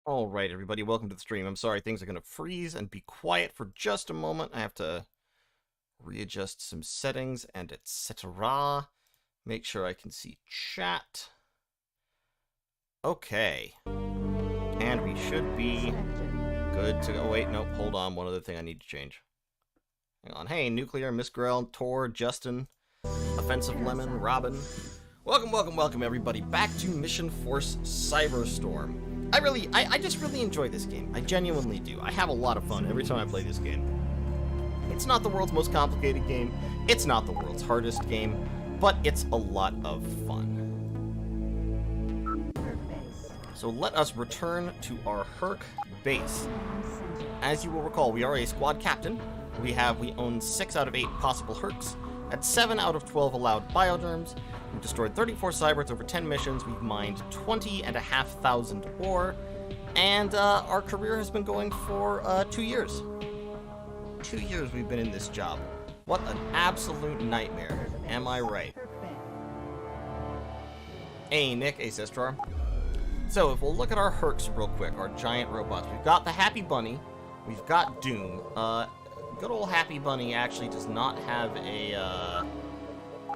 Alright, everybody, welcome to the stream. I'm sorry, things are going to freeze and be quiet for just a moment. I have to readjust some settings and etc. Make sure I can see chat. Okay. And we should be good to go. Oh, wait, nope, hold on. One other thing I need to change. Hang on. Hey, Nuclear, Miss Grell, Tor, Justin, Offensive Lemon, Robin. Welcome, everybody, back to Missionforce Cyberstorm. I just really enjoy this game. I genuinely do. I have a lot of fun every time I play this game. It's not the world's most complicated game. It's not the world's hardest game, but it's a lot of fun. So let us return to our Herc base. As you will recall, we are a squad captain. We own 6 out of 8 possible Hercs, at 7 out of 12 allowed bioderms. We've destroyed 34 cyberts over 10 missions, we've mined 20,500 ore, and our career has been going for 2 years. 2 years we've been in this job. What an absolute nightmare, am I right? Hey Nick, Ancestrar. So if we'll look at our Hercs real quick, our giant robots, we've got the Happy Bunny, we've got Doom. Good old Happy Bunny actually does not have a,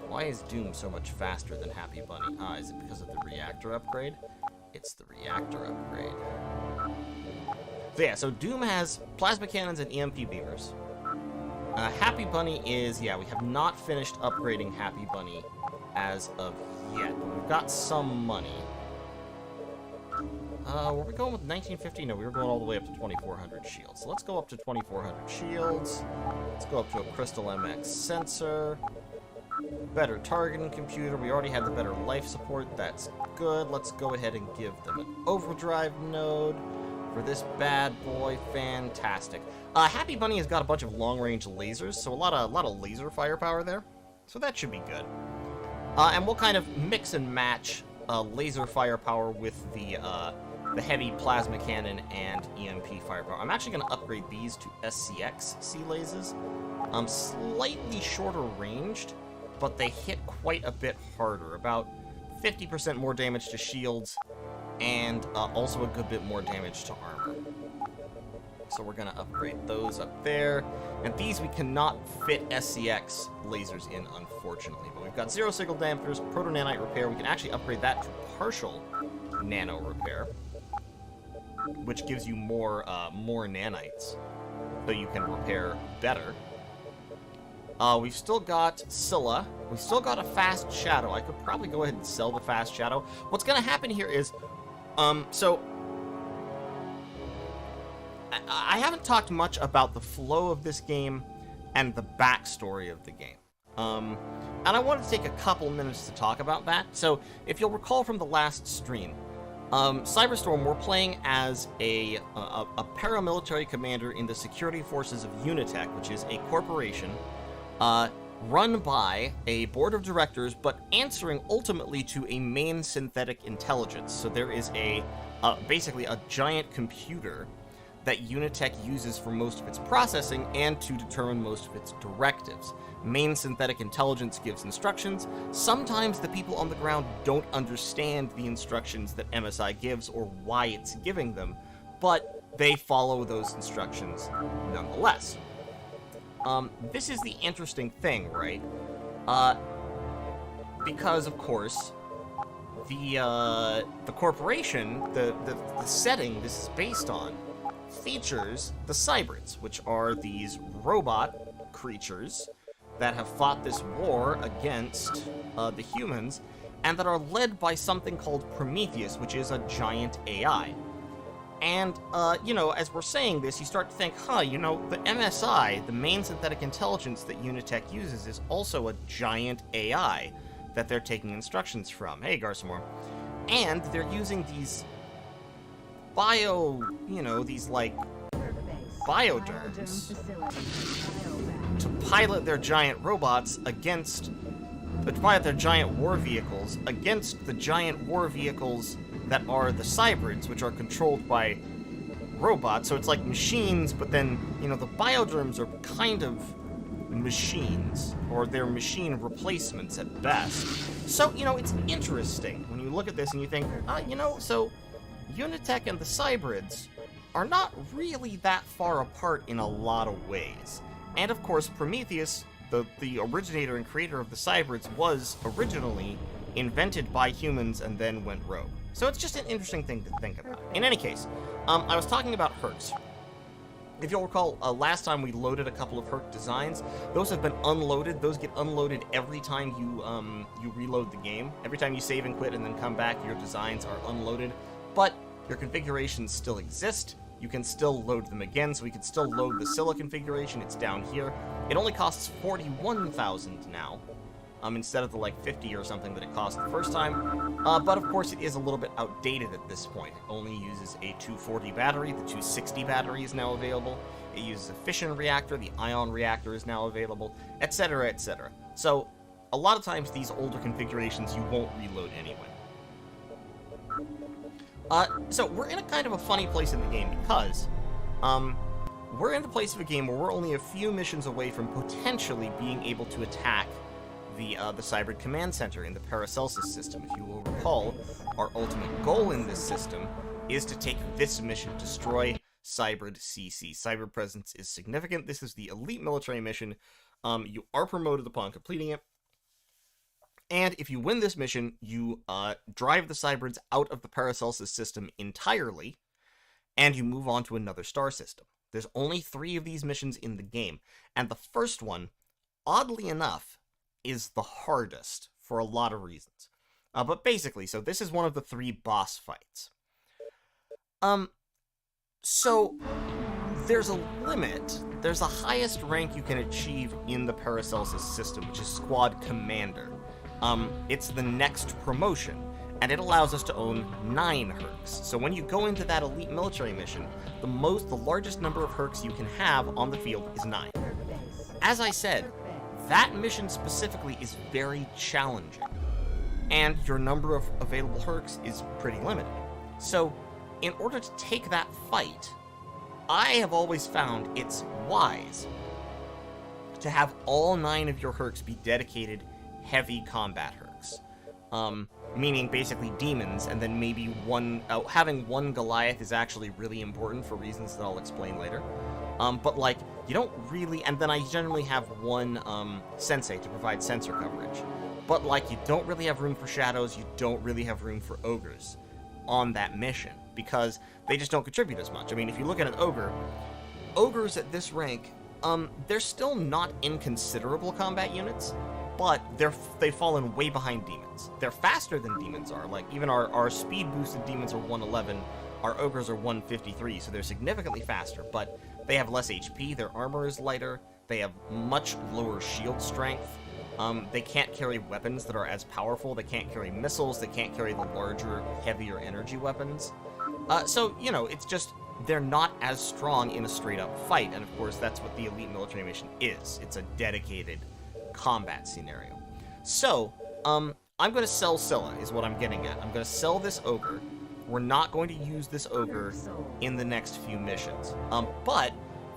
why is Doom so much faster than Happy Bunny? Is it because of the reactor upgrade? It's the reactor upgrade. So yeah, so Doom has plasma cannons and EMP beamers. Happy Bunny is, yeah, we have not finished upgrading Happy Bunny as of yet, but we've got some money. Were we going with 1950? No, we were going all the way up to 2400 shields. So let's go up to 2400 shields. Let's go up to a Crystal MX sensor. Better targeting computer. We already have the better life support. That's good. Let's go ahead and give them an overdrive node for this bad boy. Fantastic. Happy Bunny has got a bunch of long-range lasers, so a lot of laser firepower there. So that should be good. And we'll kind of mix and match laser firepower with the heavy plasma cannon and EMP firepower. I'm actually going to upgrade these to SCX sea lasers. Slightly shorter ranged, but they hit quite a bit harder. About 50% more damage to shields, and also a good bit more damage to armor. So we're going to upgrade those up there. And these we cannot fit SCX lasers in, unfortunately. But we've got zero signal dampers, proto-nanite repair. We can actually upgrade that to partial nano repair, which gives you more nanites, so you can repair better. We've still got Scylla. We've still got a fast shadow. I could probably go ahead and sell the fast shadow. What's going to happen here is, so I haven't talked much about the flow of this game and the backstory of the game. And I wanted to take a couple minutes to talk about that. So, if you'll recall from the last stream, Cyberstorm, we're playing as a paramilitary commander in the security forces of Unitech, which is a corporation run by a board of directors, but answering ultimately to a main synthetic intelligence. So there is basically a giant computer that Unitech uses for most of its processing and to determine most of its directives. Main synthetic intelligence gives instructions. Sometimes the people on the ground don't understand the instructions that MSI gives or why it's giving them, but they follow those instructions nonetheless. This is the interesting thing, right? Because, of course, the corporation, the setting this is based on, features the cyberts, which are these robot creatures that have fought this war against the humans, and that are led by something called Prometheus, which is a giant AI. And, you know, as we're saying this, you start to think, you know, the MSI, the main synthetic intelligence that Unitech uses, is also a giant AI that they're taking instructions from. Hey, Garsamore. And they're using these these, like, bioderms to pilot their giant robots against, pilot their giant war vehicles against the giant war vehicles that are the cybrids, which are controlled by robots. So it's like machines, but then, you know, the bioderms are kind of machines, or they're machine replacements at best. So, you know, it's interesting when you look at this and you think, you know, so Unitech and the Cybrids are not really that far apart in a lot of ways. And of course, Prometheus, the originator and creator of the Cybrids, was originally invented by humans and then went rogue. So it's just an interesting thing to think about. In any case, I was talking about Hercs. If you'll recall, last time we loaded a couple of Herc designs. Those have been unloaded. Those get unloaded every time you reload the game. Every time you save and quit and then come back, your designs are unloaded. But your configurations still exist. You can still load them again, so we can still load the Scylla configuration. It's down here. It only costs 41,000 now, instead of the, like, 50 or something that it cost the first time. But, of course, it is a little bit outdated at this point. It only uses a 240 battery. The 260 battery is now available. It uses a fission reactor. The ion reactor is now available, etc., etc. So, a lot of times, these older configurations you won't reload anyway. So we're in a kind of a funny place in the game because, we're in the place of a game where we're only a few missions away from potentially being able to attack the Cybrid Command Center in the Paracelsus system. If you will recall, our ultimate goal in this system is to take this mission, destroy Cybrid CC. Cybrid presence is significant. This is the elite military mission. You are promoted upon completing it. And if you win this mission, you drive the Cybrids out of the Paracelsus system entirely, and you move on to another star system. There's only 3 of these missions in the game, and the first one, oddly enough, is the hardest for a lot of reasons. But basically, so this is one of the 3 boss fights. So there's a limit. There's a highest rank you can achieve in the Paracelsus system, which is Squad Commander. It's the next promotion, and it allows us to own 9 Hercs. So when you go into that elite military mission, the largest number of Hercs you can have on the field is 9. As I said, that mission specifically is very challenging, and your number of available Hercs is pretty limited. So, in order to take that fight, I have always found it's wise to have all 9 of your Hercs be dedicated heavy combat Hercs. Meaning basically demons, and then maybe having one Goliath is actually really important for reasons that I'll explain later. But like, you don't really, and then I generally have one Sensei to provide sensor coverage. But like, you don't really have room for shadows, you don't really have room for ogres on that mission, because they just don't contribute as much. I mean, if you look at an ogre, ogres at this rank, they're still not inconsiderable combat units, but they've fallen way behind demons. They're faster than demons are. Like, even our speed-boosted demons are 111, our ogres are 153, so they're significantly faster, but they have less HP, their armor is lighter, they have much lower shield strength, they can't carry weapons that are as powerful, they can't carry missiles, they can't carry the larger, heavier energy weapons. So, you know, it's just, they're not as strong in a straight-up fight, and of course that's what the elite military mission is. It's a dedicated combat scenario. So, I'm going to sell Scylla, is what I'm getting at. I'm going to sell this ogre. We're not going to use this ogre in the next few missions. But,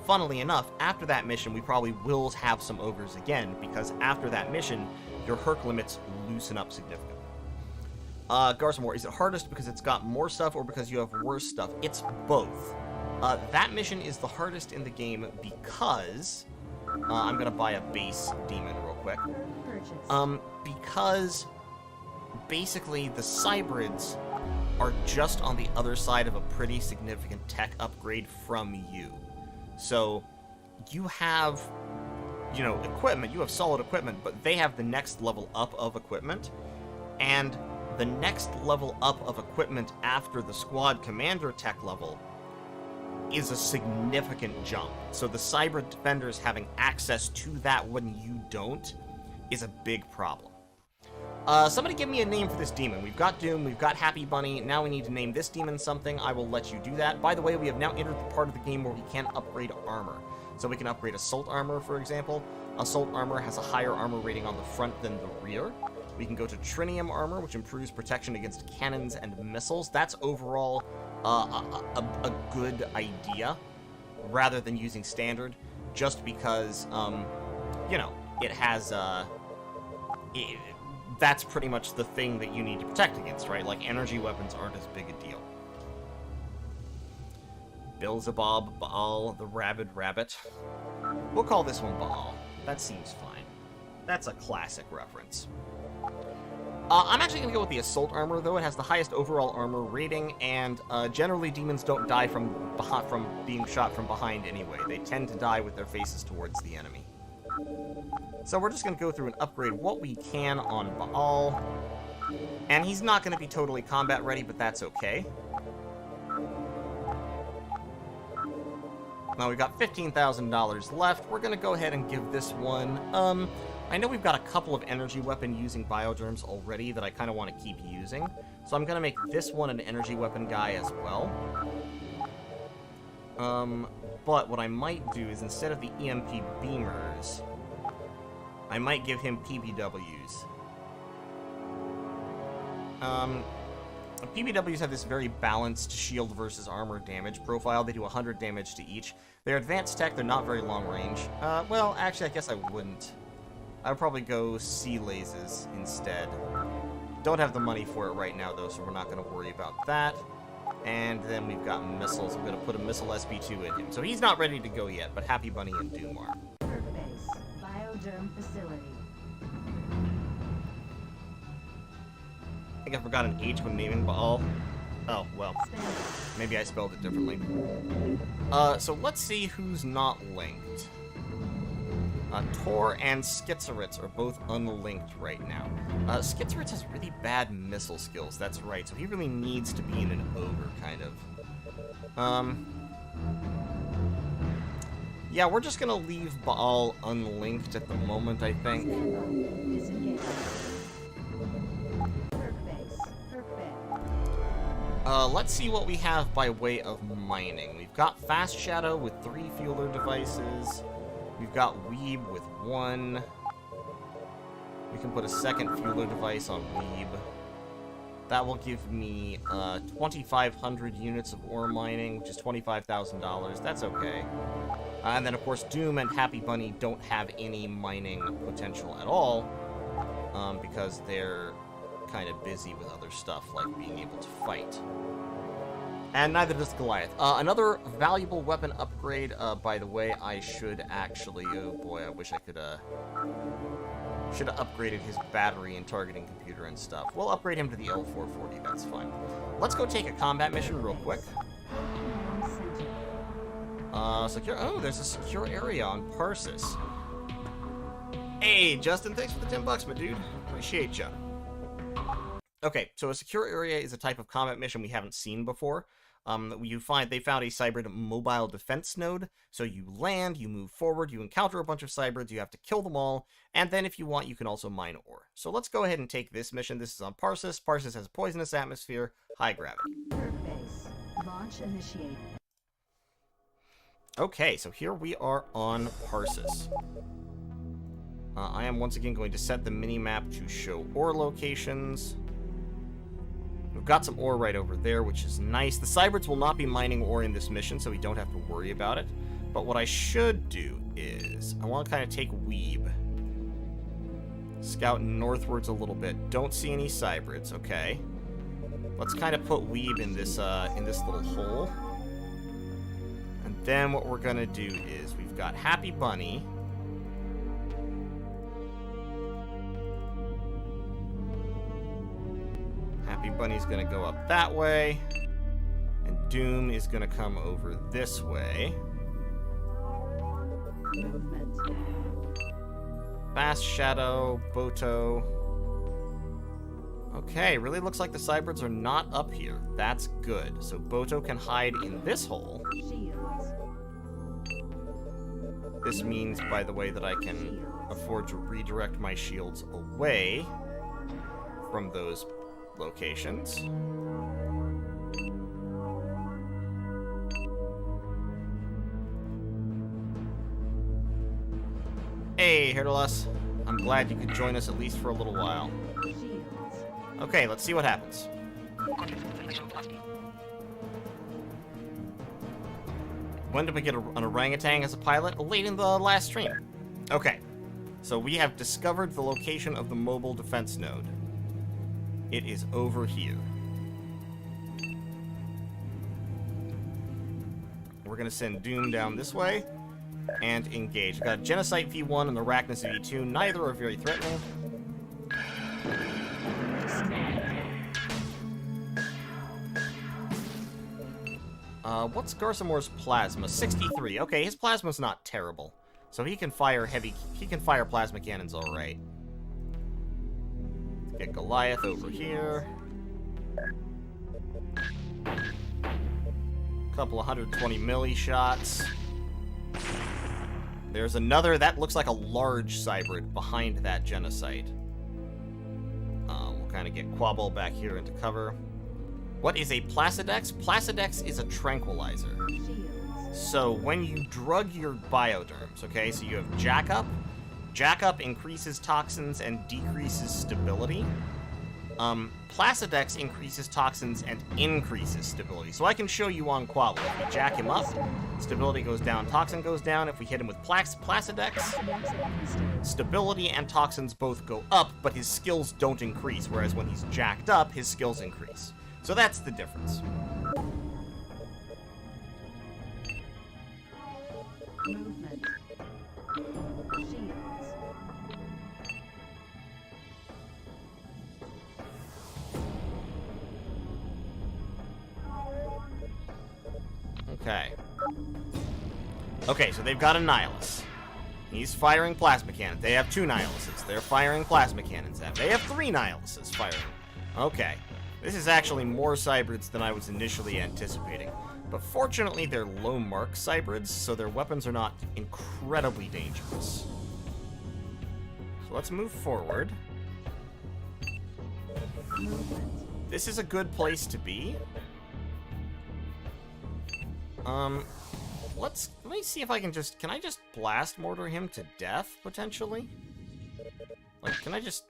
funnily enough, after that mission, we probably will have some ogres again, because after that mission, your Herc limits loosen up significantly. Garsamore, is it hardest because it's got more stuff or because you have worse stuff? It's both. That mission is the hardest in the game because... I'm gonna buy a base demon real quick. Because basically the Cybrids are just on the other side of a pretty significant tech upgrade from you. So you have, you know, equipment, you have solid equipment, but they have the next level up of equipment, and the next level up of equipment after the Squad Commander tech level is a significant jump. So the Cyber Defenders having access to that when you don't is a big problem. Somebody give me a name for this demon. We've got Doom, we've got Happy Bunny, now we need to name this demon something. I will let you do that. By the way, we have now entered the part of the game where we can upgrade armor. So we can upgrade Assault Armor, for example. Assault Armor has a higher armor rating on the front than the rear. We can go to Trinium Armor, which improves protection against cannons and missiles. That's overall a good idea, rather than using Standard, just because, you know, it has, that's pretty much the thing that you need to protect against, right? Like, energy weapons aren't as big a deal. Beelzebub, Baal, the Rabid Rabbit. We'll call this one Baal. That seems fine. That's a classic reference. I'm actually going to go with the Assault Armor, though. It has the highest overall armor rating, and generally demons don't die from being shot from behind anyway. They tend to die with their faces towards the enemy. So we're just going to go through and upgrade what we can on Baal. And he's not going to be totally combat ready, but that's okay. Now we've got $15,000 left. We're going to go ahead and give this one... I know we've got a couple of energy weapon using biogerms already that I kind of want to keep using. So I'm going to make this one an energy weapon guy as well. But what I might do is instead of the EMP beamers, I might give him PBWs. PBWs have this very balanced shield versus armor damage profile. They do 100 damage to each. They're advanced tech, they're not very long range. Well, actually, I guess I wouldn't. I would probably go sea lasers instead. Don't have the money for it right now, though, so we're not going to worry about that. And then we've got missiles. I'm going to put a missile SB2 in him. So he's not ready to go yet, but Happy Bunny and Doom are. Base, Biogerm Facility. I think I forgot an H when naming Baal. Oh, well. Maybe I spelled it differently. So let's see who's not linked. Tor and Schizoritz are both unlinked right now. Schizoritz has really bad missile skills, that's right, so he really needs to be in an ogre, kind of. Yeah, we're just gonna leave Baal unlinked at the moment, I think. Let's see what we have by way of mining. We've got Fast Shadow with 3 fueler devices. We've got Weeb with 1. We can put a second fueler device on Weeb. That will give me 2,500 units of ore mining, which is $25,000. That's okay. And then, of course, Doom and Happy Bunny don't have any mining potential at all, because they're kind of busy with other stuff, like being able to fight. And neither does Goliath. Another valuable weapon upgrade, by the way, I should actually... Oh boy, I wish I could, should have upgraded his battery and targeting computer and stuff. We'll upgrade him to the L440, that's fine. Let's go take a combat mission real quick. Secure... Oh, there's a secure area on Parsys. Hey, Justin, thanks for the $10, my dude. Appreciate ya. Okay, so a secure area is a type of combat mission we haven't seen before. They found a cyber mobile defense node, so you land, you move forward, you encounter a bunch of cybrids, you have to kill them all, and then if you want, you can also mine ore. So let's go ahead and take this mission. This is on Parsys. Parsys has a poisonous atmosphere, high gravity. Base. Launch initiated. Okay, so here we are on Parsys. I am once again going to set the mini-map to show ore locations. We've got some ore right over there, which is nice. The cybrids will not be mining ore in this mission, so we don't have to worry about it. But what I should do is, I want to kind of take Weeb. Scout northwards a little bit. Don't see any cybrids, okay. Let's kind of put Weeb in this little hole. And then what we're going to do is, we've got Happy Bunny. Happy Bunny's gonna go up that way, and Doom is gonna come over this way. Movement. Fast Shadow, Boto. Okay, really looks like the cybrids are not up here. That's good. So Boto can hide in this hole. Shields. This means, by the way, that I can afford to redirect my shields away from those locations. Hey, Herdalos. I'm glad you could join us at least for a little while. Shields. Okay, let's see what happens. When did we get an orangutan as a pilot? Late in the last stream. Okay, so we have discovered the location of the mobile defense node. It is over here. We're gonna send Doom down this way and engage. We've got Genocide V1 and Arachnus V2. Neither are very threatening. What's Garsamore's plasma? 63. Okay, his plasma's not terrible. So he can fire plasma cannons all right. Get Goliath over here. Couple 120 milli shots. There's another, that looks like a large Cybrid behind that Genocide. We'll kind of get Quabble back here into cover. What is a Placidex? Placidex is a tranquilizer. So when you drug your bioderms, okay, so you have Jack Up. Jack Up increases toxins and decreases stability. Placidex increases toxins and increases stability. So I can show you on Quabble. If we jack him up, stability goes down, toxin goes down. If we hit him with Placidex, stability and toxins both go up, but his skills don't increase, whereas when he's jacked up, his skills increase. So that's the difference. Movement. Shields. Okay. Okay, so they've got a Nihilus. He's firing plasma cannons. They have 2 Nihiluses. They're firing plasma cannons at. They have 3 Nihiluses firing. Okay. This is actually more Cybrids than I was initially anticipating. But fortunately, they're low-mark Cybrids, so their weapons are not incredibly dangerous. So let's move forward. This is a good place to be. Let me see if I can just... Can I just blast mortar him to death, potentially? Like, can I just...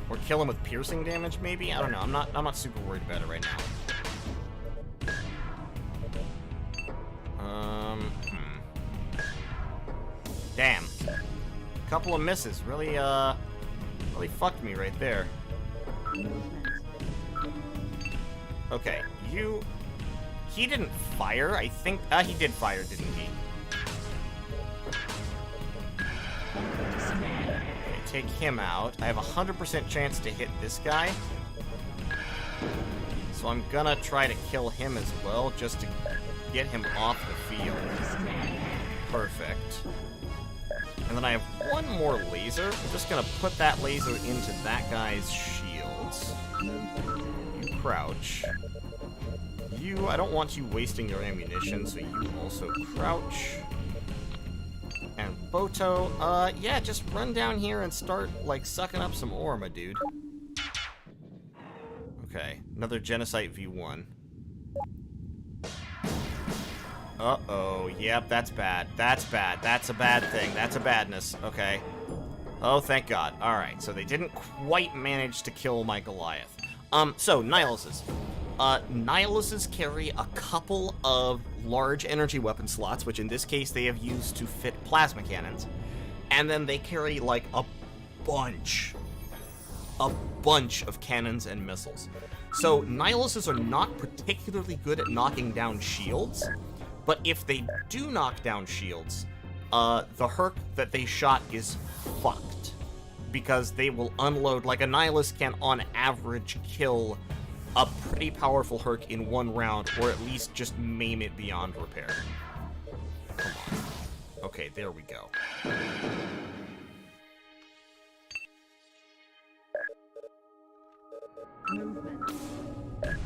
Or kill him with piercing damage, maybe? I don't know. I'm not super worried about it right now. Damn. Couple of misses. Really fucked me right there. Okay, he didn't fire, I think. He did fire, didn't he? Take him out. I have a 100% chance to hit this guy. So I'm gonna try to kill him as well, just to get him off the field. Perfect. And then I have one more laser. I'm just gonna put that laser into that guy's shields. You crouch. I don't want you wasting your ammunition, so you also crouch. And Boto, yeah, just run down here and start, like, sucking up some ore, my dude. Okay, another Genocide V1. Uh-oh, yep, that's bad. That's bad. That's a bad thing. That's a badness. Okay. Oh, thank God. Alright, so they didn't quite manage to kill my Goliath. So, Nihiluses. Nihiluses carry a couple of large energy weapon slots, which in this case they have used to fit plasma cannons. And then they carry, like, a bunch of cannons and missiles. So, Nihiluses are not particularly good at knocking down shields, but if they do knock down shields, the Herc that they shot is fucked. Because they will unload, like, a Nihilus can, on average, kill a pretty powerful Herc in one round, or at least just maim it beyond repair. Come on. Okay, there we go. Movement. Weapon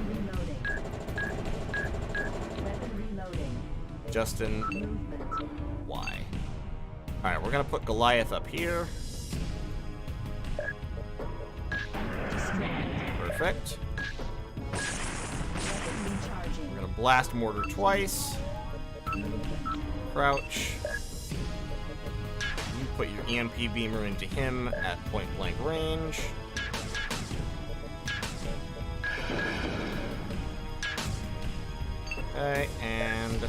reloading. Weapon reloading. Justin, Movement. why? Alright, we're gonna put Goliath up here. Perfect. We're gonna blast mortar twice. Crouch. You put your EMP beamer into him at point blank range. Okay, and...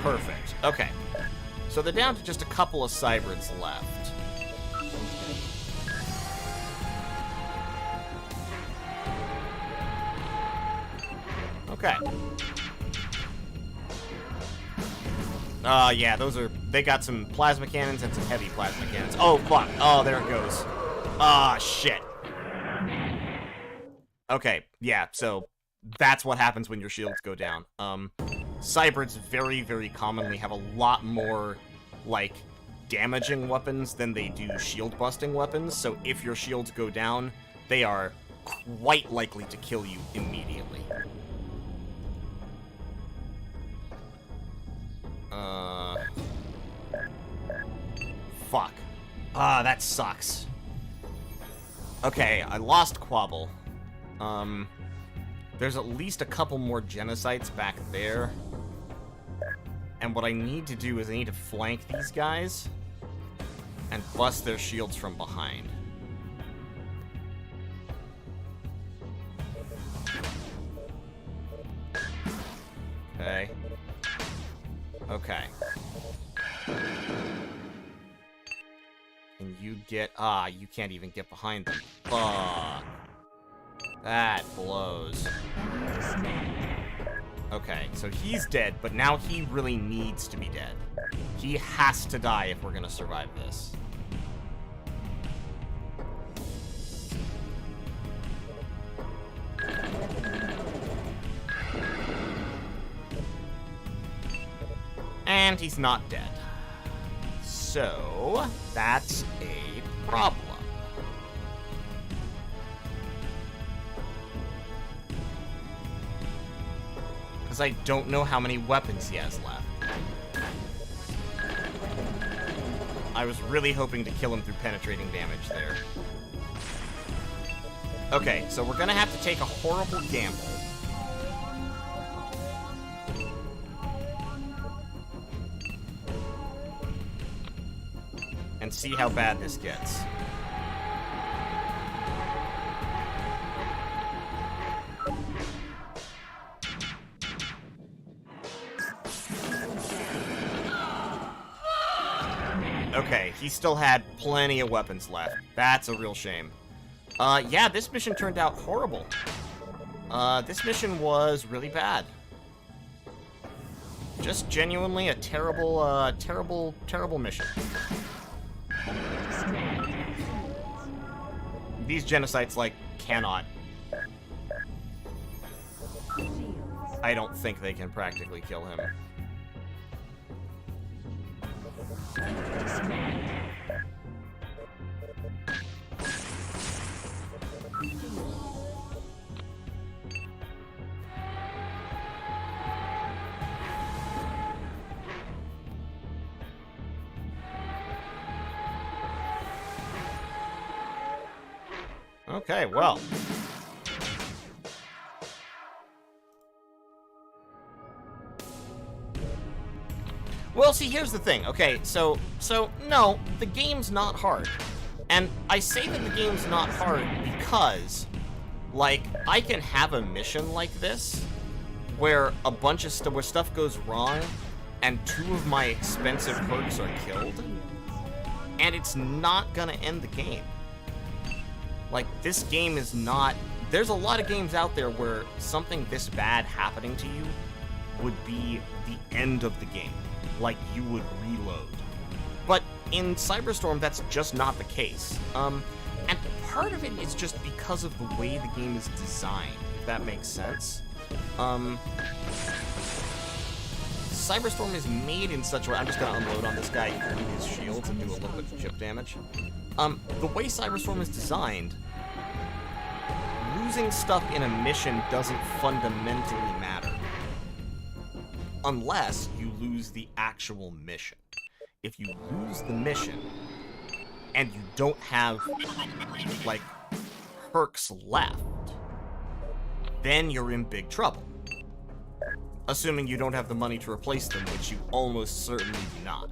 Perfect. Okay. So they're down to just a couple of Cybrids left. Okay. Yeah, they got some plasma cannons and some heavy plasma cannons. Oh, fuck. Oh, there it goes. Ah, shit. Okay, yeah, so that's what happens when your shields go down. Cyberds very, very commonly have a lot more, like, damaging weapons than they do shield-busting weapons, so if your shields go down, they are quite likely to kill you immediately. Fuck. Ah, that sucks. Okay, I lost Quabble. There's at least a couple more genocides back there. And what I need to do is I need to flank these guys and bust their shields from behind. Okay. Okay. And you get... Ah, you can't even get behind them. Fuck. That blows. Okay, so he's dead, but now he really needs to be dead. He has to die if we're gonna survive this. And he's not dead. So, that's a problem. Because I don't know how many weapons he has left. I was really hoping to kill him through penetrating damage there. Okay, so we're gonna have to take a horrible gamble. And see how bad this gets. Okay, he still had plenty of weapons left. That's a real shame. Yeah, this mission turned out horrible. This mission was really bad. Just genuinely a terrible, terrible mission. These genocides, like, cannot... I don't think they can practically kill him. Okay, well. Well, see, here's the thing. Okay, so no, the game's not hard. And I say that the game's not hard because, like, I can have a mission like this where a bunch of where stuff goes wrong and 2 of my expensive perks are killed, and it's not gonna end the game. Like, this game is not... There's a lot of games out there where something this bad happening to you would be the end of the game. Like, you would reload. But in Cyberstorm, that's just not the case. And part of it is just because of the way the game is designed, if that makes sense. Cyberstorm is made in such a way... I'm just gonna unload on this guy through his shields and do a little bit of chip damage. The way Cyberstorm is designed, losing stuff in a mission doesn't fundamentally matter. Unless you lose the actual mission. If you lose the mission, and you don't have, like, perks left, then you're in big trouble. Assuming you don't have the money to replace them, which you almost certainly do not.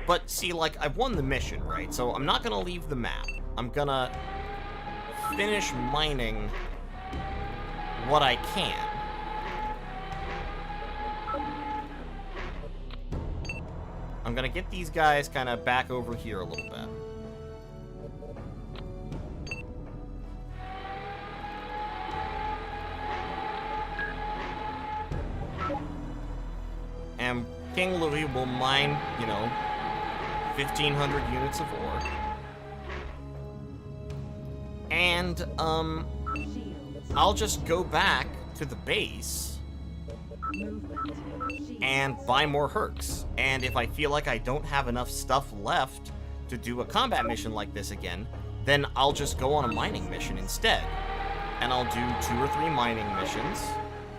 But, see, like, I've won the mission, right? So I'm not gonna leave the map. I'm gonna finish mining what I can. I'm gonna get these guys kind of back over here a little bit. King Louis will mine, you know, 1,500 units of ore. And, Shields. I'll just go back to the base Movement. Shields. and buy more Hercs. And if I feel like I don't have enough stuff left to do a combat mission like this again, then I'll just go on a mining mission instead. And I'll do 2 or 3 mining missions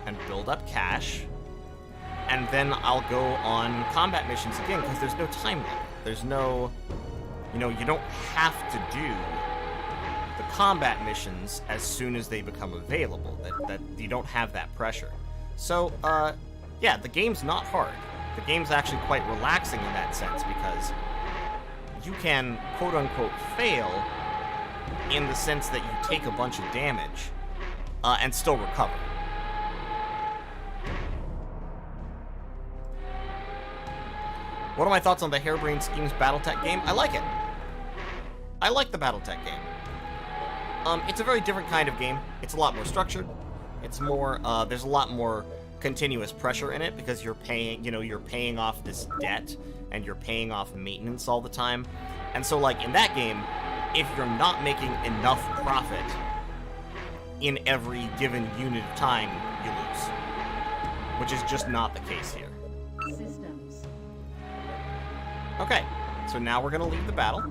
and build up cash. And then I'll go on combat missions again, because there's no time limit. There's no, you know, you don't have to do the combat missions as soon as they become available. That you don't have that pressure. So, yeah, the game's not hard. The game's actually quite relaxing in that sense, because you can, quote-unquote, fail in the sense that you take a bunch of damage and still recover. What are my thoughts on the Harebrained Schemes Battletech game? I like it. I like the Battletech game. It's a very different kind of game. It's a lot more structured. It's more, there's a lot more continuous pressure in it, because you're paying, you know, you're paying off this debt, and you're paying off maintenance all the time. And so, like, in that game, if you're not making enough profit in every given unit of time, you lose. Which is just not the case here. Systems. Okay, so now we're gonna leave the battle.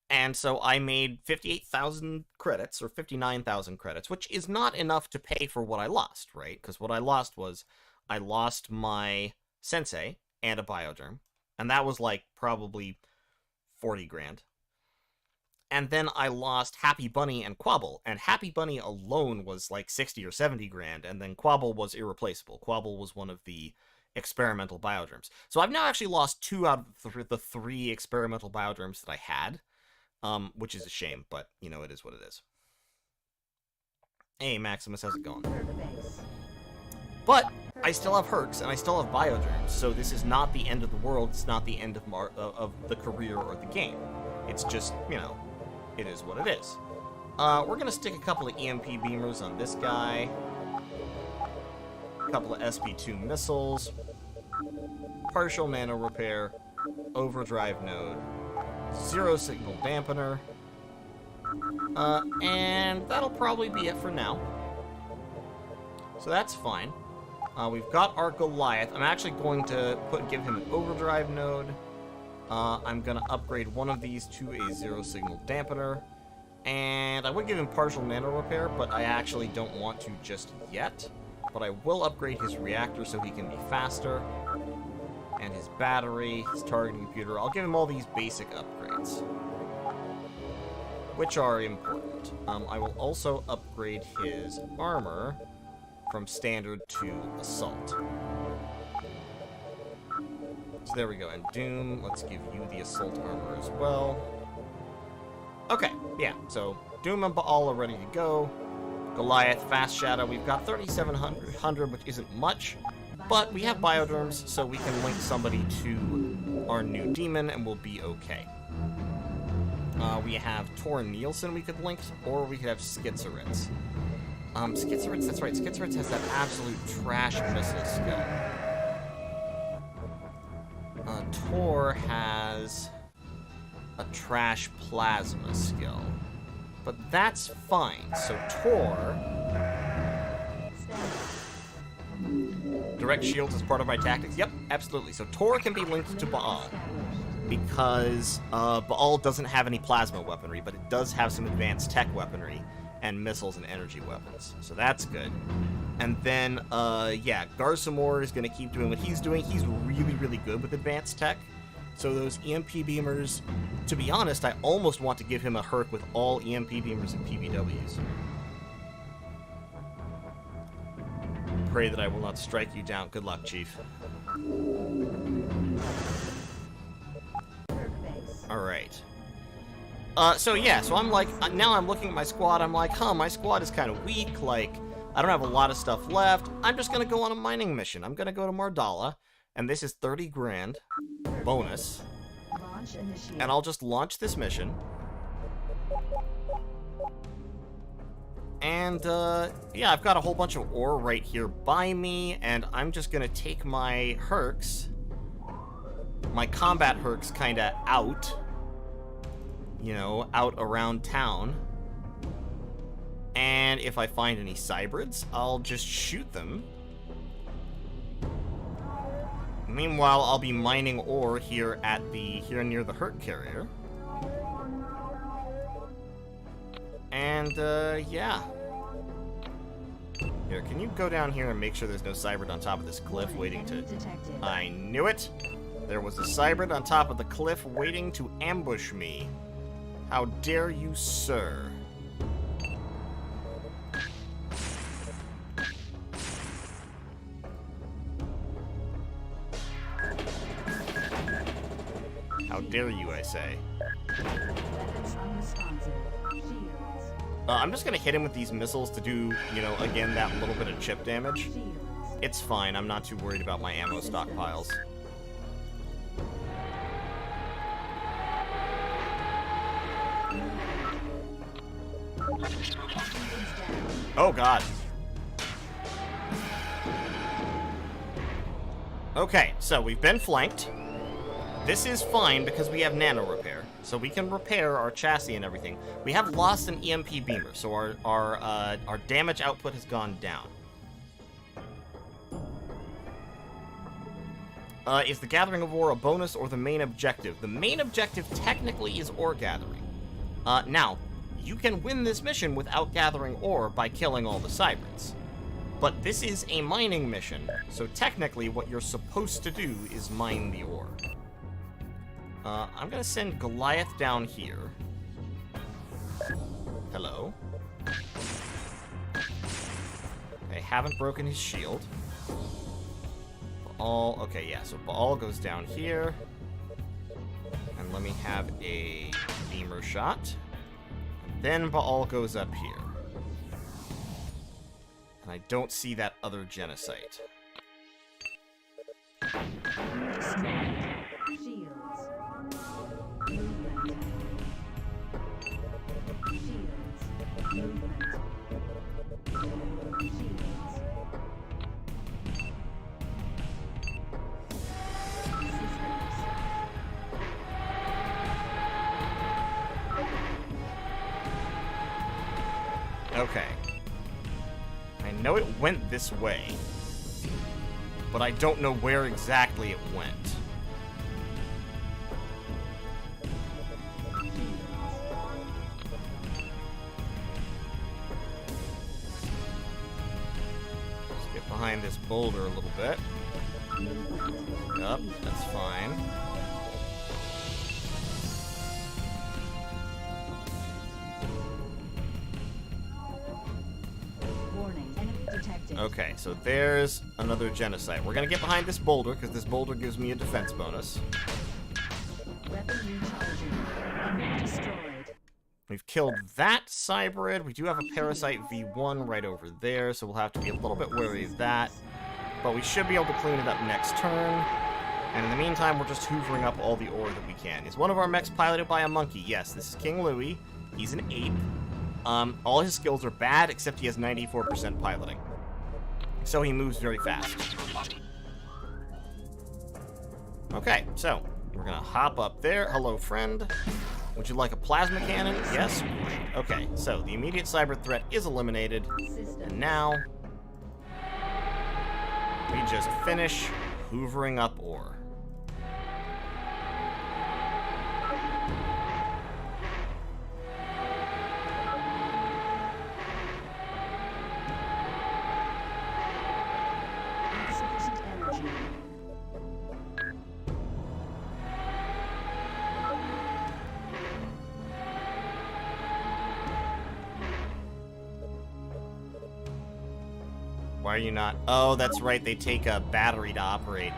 And so I made 58,000 credits, or 59,000 credits, which is not enough to pay for what I lost, right? Because what I lost was, I lost my sensei and a bioderm. And that was like probably 40 grand. And then I lost Happy Bunny and Quabble, and Happy Bunny alone was like 60 or 70 grand, and then Quabble was irreplaceable. Quabble was one of the experimental bioderms. So I've now actually lost 2 out of the 3 experimental bioderms that I had, which is a shame, but, you know, it is what it is. Hey, Maximus, how's it going? Base. But I still have Hercs, and I still have bioderms, so this is not the end of the world. It's not the end of the career or the game. It's just, you know, it is what it is. We're gonna stick a couple of EMP beamers on this guy. A couple of SP2 missiles. Partial nano repair. Overdrive node. 0 signal dampener. And that'll probably be it for now. So that's fine. We've got our Goliath. I'm actually going to give him an overdrive node. I'm going to upgrade one of these to a 0 signal dampener. And I would give him partial nano repair, but I actually don't want to just yet. But I will upgrade his reactor so he can be faster. And his battery, his targeting computer. I'll give him all these basic upgrades, which are important. I will also upgrade his armor from standard to assault. So there we go. And Doom, let's give you the assault armor as well. Okay, yeah, so Doom and Baal are ready to go. Goliath, Fast Shadow, we've got 3,700, which isn't much, but we have bioderms, so we can link somebody to our new demon, and we'll be okay. We have Tor Nielsen we could link, or we could have Schizoritz. Schizoritz, that's right, Schizoritz has that absolute trash missile skill. Tor has a trash plasma skill. But that's fine, so Tor... Direct shields is part of my tactics? Yep, absolutely. So Tor can be linked to Baal, because Baal doesn't have any plasma weaponry, but it does have some advanced tech weaponry and missiles and energy weapons. So that's good. And then, yeah, Garsamor is going to keep doing what he's doing. He's really, really good with advanced tech. So those EMP beamers, to be honest, I almost want to give him a Herc with all EMP beamers and PBWs. Pray that I will not strike you down. Good luck, Chief. Alright. So yeah, so I'm like, now I'm looking at my squad, I'm like, huh, my squad is kind of weak, like, I don't have a lot of stuff left. I'm just gonna go on a mining mission. I'm gonna go to Mardala, and this is 30 grand bonus. And I'll just launch this mission. And, yeah, I've got a whole bunch of ore right here by me, and I'm just gonna take my Hercs, my combat Hercs, kinda out, you know, out around town. And if I find any cybrids, I'll just shoot them. Meanwhile, I'll be mining ore here near the Herc carrier. And, yeah. Here, can you go down here and make sure there's no cybrid on top of this cliff waiting to... I knew it! There was a cybrid on top of the cliff waiting to ambush me. How dare you, sir? How dare you, I say. I'm just gonna hit him with these missiles to do, you know, again, that little bit of chip damage. It's fine, I'm not too worried about my ammo stockpiles. Oh, God. Okay, so we've been flanked. This is fine because we have nano repair, so we can repair our chassis and everything. We have lost an EMP beamer, so our damage output has gone down. Is the gathering of ore a bonus or the main objective? The main objective technically is ore gathering. Now, you can win this mission without gathering ore by killing all the cybrids. But this is a mining mission, so technically what you're supposed to do is mine the ore. I'm gonna send Goliath down here. Hello. I haven't broken his shield. Baal, okay, yeah, so Baal goes down here. And let me have a beamer shot. And then Baal goes up here. And I don't see that other Genesite. Okay. I know it went this way, but I don't know where exactly it went. Let's get behind this boulder a little bit. Yup, that's fine. Okay, so there's another Genesite. We're gonna get behind this boulder, because this boulder gives me a defense bonus. We've killed that Cybrid. We do have a Parasite V1 right over there, so we'll have to be a little bit wary of that. But we should be able to clean it up next turn. And in the meantime, we're just hoovering up all the ore that we can. Is one of our mechs piloted by a monkey? Yes, this is King Louie. He's an ape. All his skills are bad, except he has 94% piloting. So he moves very fast. Okay, so we're gonna hop up there. Hello, friend. Would you like a plasma cannon? Yes? Okay, so the immediate cyber threat is eliminated. And now we just finish hoovering up ore. Why are you not? Oh, that's right. They take a battery to operate.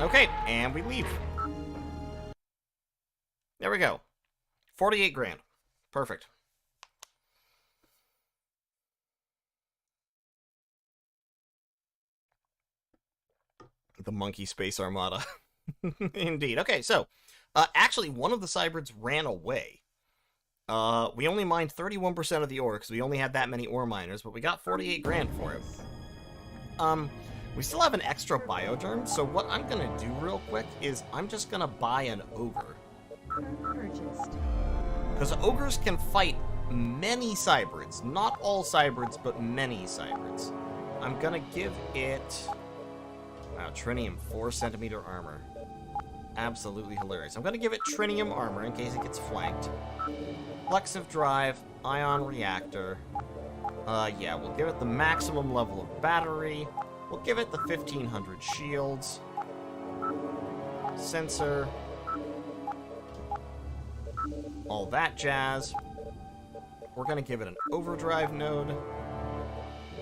Okay, and we leave. There we go. 48 grand. Perfect. The monkey space armada. Indeed. Okay, so, actually, one of the cybrids ran away. We only mined 31% of the ore, because we only had that many ore miners, but we got 48 grand for it. We still have an extra bioderm, so what I'm gonna do real quick is I'm just gonna buy an ogre. Purchased. Because ogres can fight many cybrids. Not all cybrids, but many cybrids. I'm gonna give it... Wow, Trinium 4cm armor. Absolutely hilarious. I'm gonna give it Trinium armor in case it gets flanked. Flexive drive, ion reactor. Yeah, we'll give it the maximum level of battery. We'll give it the 1500 shields. Sensor. All that jazz. We're gonna give it an overdrive node.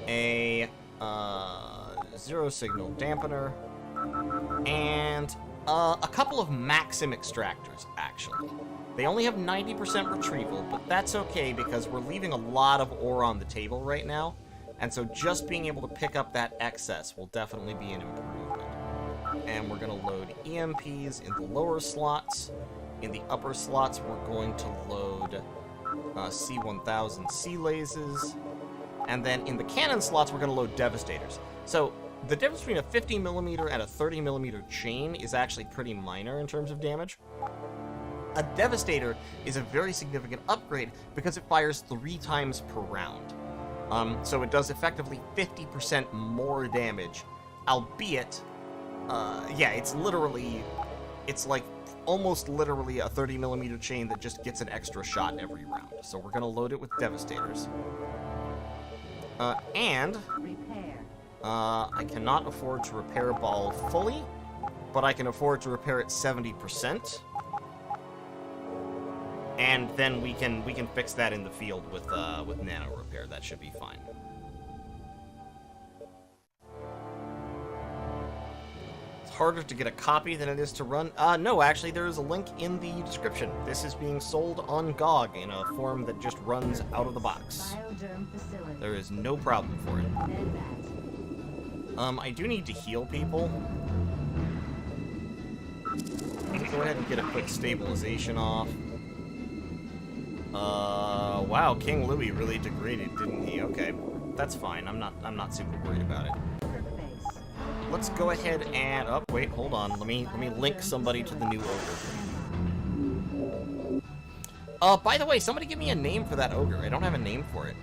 A zero signal dampener. And a couple of Maxim extractors, actually. They only have 90% retrieval, but that's okay because we're leaving a lot of ore on the table right now. And so just being able to pick up that excess will definitely be an improvement. And we're going to load EMPs in the lower slots. In the upper slots, we're going to load C1000 sea lasers. And then in the cannon slots, we're going to load Devastators. So the difference between a 50mm and a 30mm chain is actually pretty minor in terms of damage. A Devastator is a very significant upgrade because it fires 3 times per round. So it does effectively 50% more damage, albeit, yeah, it's like almost literally a 30mm chain that just gets an extra shot every round. So we're gonna load it with Devastators. And Repair. I cannot afford to repair Ball fully, but I can afford to repair it 70%. And then we can fix that in the field with nano repair. That should be fine. It's harder to get a copy than it is to run. No, actually, there is a link in the description. This is being sold on GOG in a form that just runs out of the box. Bioderm facility. There is no problem for it. Medbat. I do need to heal people. Go ahead and get a quick stabilization off. Wow, King Louis really degraded, didn't he? Okay, that's fine. I'm not super worried about it. Base. Let's go ahead and wait, hold on. Let me link somebody to the new ogre. By the way, somebody give me a name for that ogre. I don't have a name for it.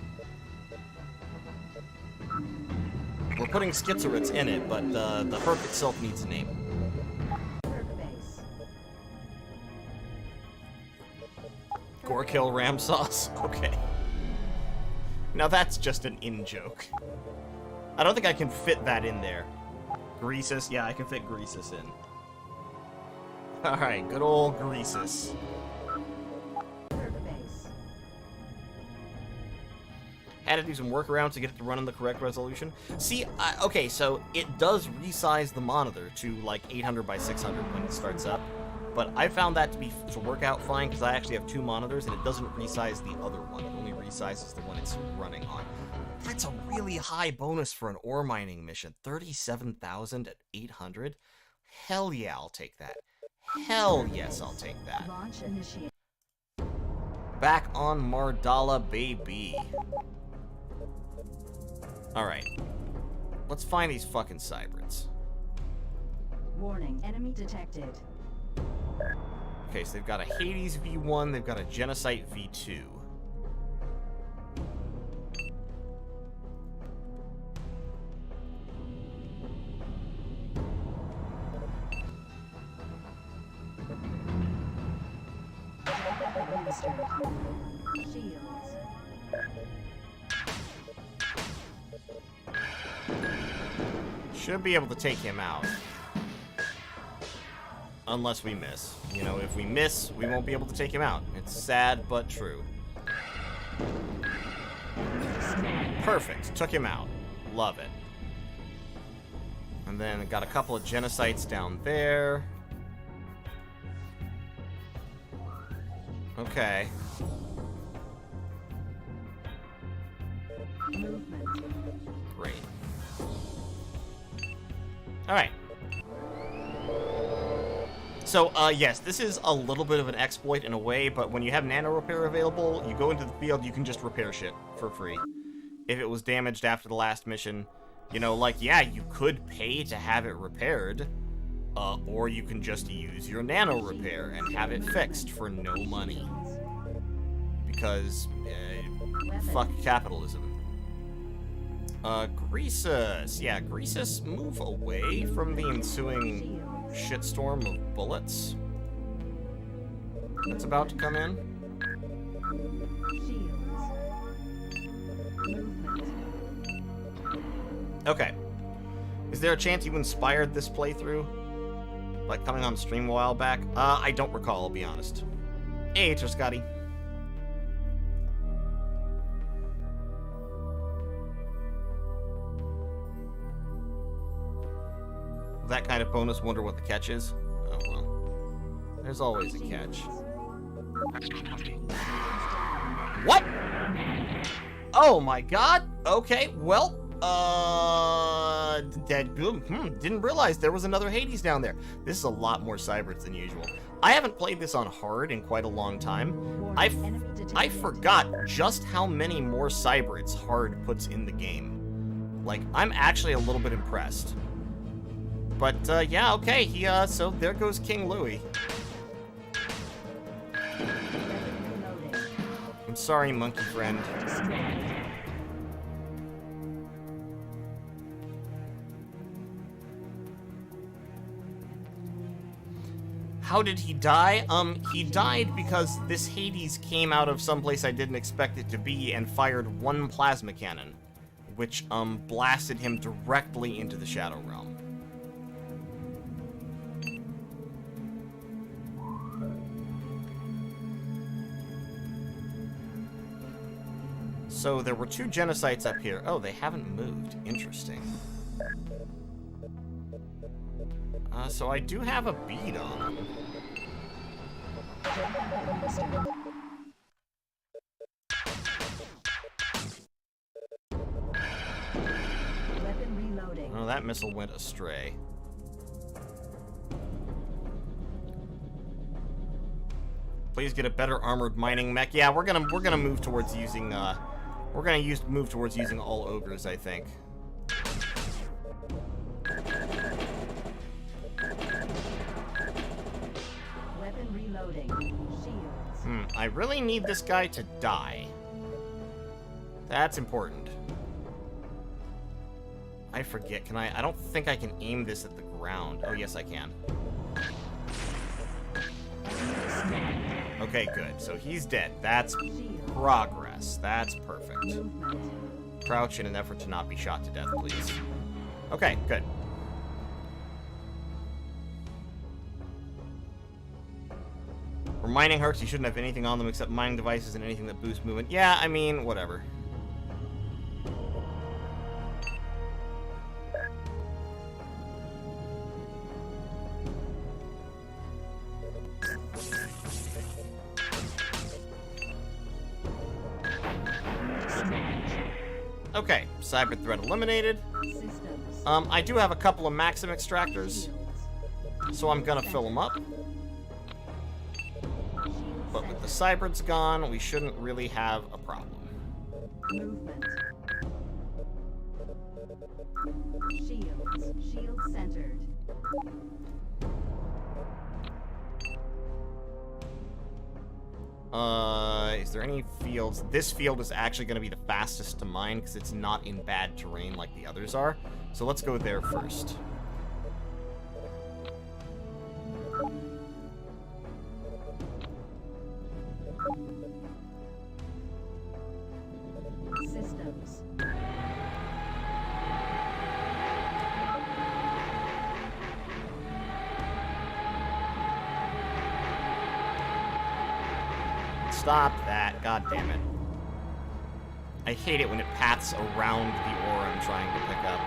We're putting schizorits in it, but the herc itself needs a name. Gorekill Ram Sauce? Okay. Now that's just an in-joke. I don't think I can fit that in there. Greasus? Yeah, I can fit Greasus in. Alright, good old Greasus. Had to do some workarounds to get it to run in the correct resolution. See, okay, so it does resize the monitor to like 800 by 600 when it starts up. But I found that to work out fine because I actually have 2 monitors and it doesn't resize the other one. It only resizes the one it's running on. That's a really high bonus for an ore mining mission. 37,000 at 800? Hell yeah, I'll take that. Hell yes, I'll take that. Launch initiated. Back on Mardala, baby. Alright. Let's find these fucking cybrids. Warning, enemy detected. Okay, so they've got a Hades V1, they've got a Genocide V2. Administered. Shields. Should be able to take him out. Unless we miss. You know, if we miss, we won't be able to take him out. It's sad, but true. Perfect. Took him out. Love it. And then got a couple of genocides down there. Okay. Movement. Great. Alright. So, yes, this is a little bit of an exploit in a way, but when you have nano repair available, you go into the field, you can just repair shit for free. If it was damaged after the last mission, you know, like, yeah, you could pay to have it repaired, or you can just use your nano repair and have it fixed for no money. Because, fuck capitalism. Greasus. Yeah, Greasus, move away from the ensuing shitstorm of bullets that's about to come in. Okay. Is there a chance you inspired this playthrough? Like coming on stream a while back? I don't recall, I'll be honest. Hey, Scotty. That kind of bonus, wonder what the catch is? Oh, well. There's always a catch. What? Oh my god! Okay, well, didn't realize there was another Hades down there. This is a lot more Cyberts than usual. I haven't played this on hard in quite a long time. I forgot just how many more Cyberts hard puts in the game. Like, I'm actually a little bit impressed. But, yeah, okay, so there goes King Louis. I'm sorry, monkey friend. How did he die? He died because this Hades came out of someplace I didn't expect it to be and fired one plasma cannon, which, blasted him directly into the Shadow Realm. So there were two genocides up here. Oh, they haven't moved. Interesting. So I do have a bead on them. Weapon reloading. Oh, that missile went astray. Please get a better armored mining mech. Yeah, we're gonna move towards using move towards using all ogres, I think. Weapon reloading. Shields. I really need this guy to die. That's important. I forget, can I don't think I can aim this at the ground. Oh, yes, I can. Okay, good. So he's dead. That's progress. That's perfect. Crouch in an effort to not be shot to death, please. Okay, good. For mining hearts, you shouldn't have anything on them except mining devices and anything that boosts movement. Yeah, I mean, whatever. Okay, cyber threat eliminated. I do have a couple of Maxim extractors, so I'm gonna fill them up. But with the cyberds gone, we shouldn't really have a problem. Movement. Shields. Shield centered. Is there any fields? This field is actually going to be the fastest to mine because it's not in bad terrain like the others are. So let's go there first. Systems. Stop that. God damn it. I hate it when it pats around the ore I'm trying to pick up.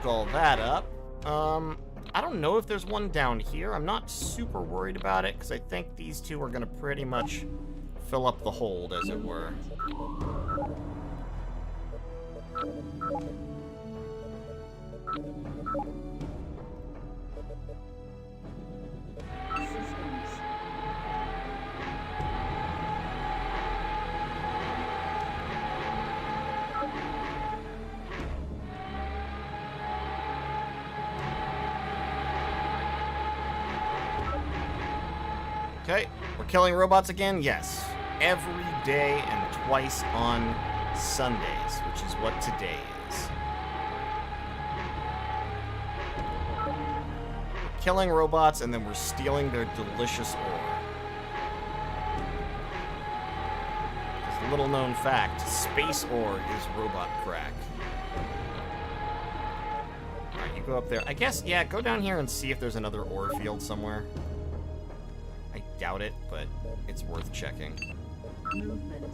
picked all that up. I don't know if there's one down here. I'm not super worried about it, because I think these two are going to pretty much fill up the hold, as it were. Systems. Okay, we're killing robots again? Yes. Every day and twice on Sundays, which is what today is. We're killing robots, and then we're stealing their delicious ore. As a little known fact, space ore is robot crack. Alright, you go up there. I guess, yeah, go down here and see if there's another ore field somewhere. I doubt it, but it's worth checking. Movement.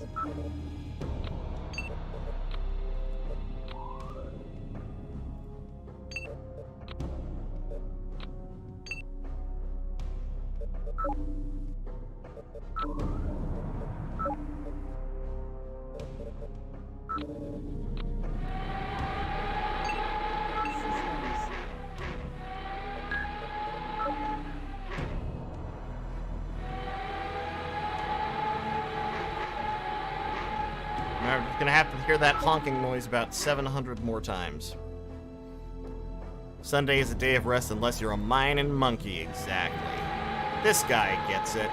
Systems. I'm gonna have to hear that honking noise about 700 more times. Sunday is a day of rest unless you're a mining monkey, exactly. This guy gets it.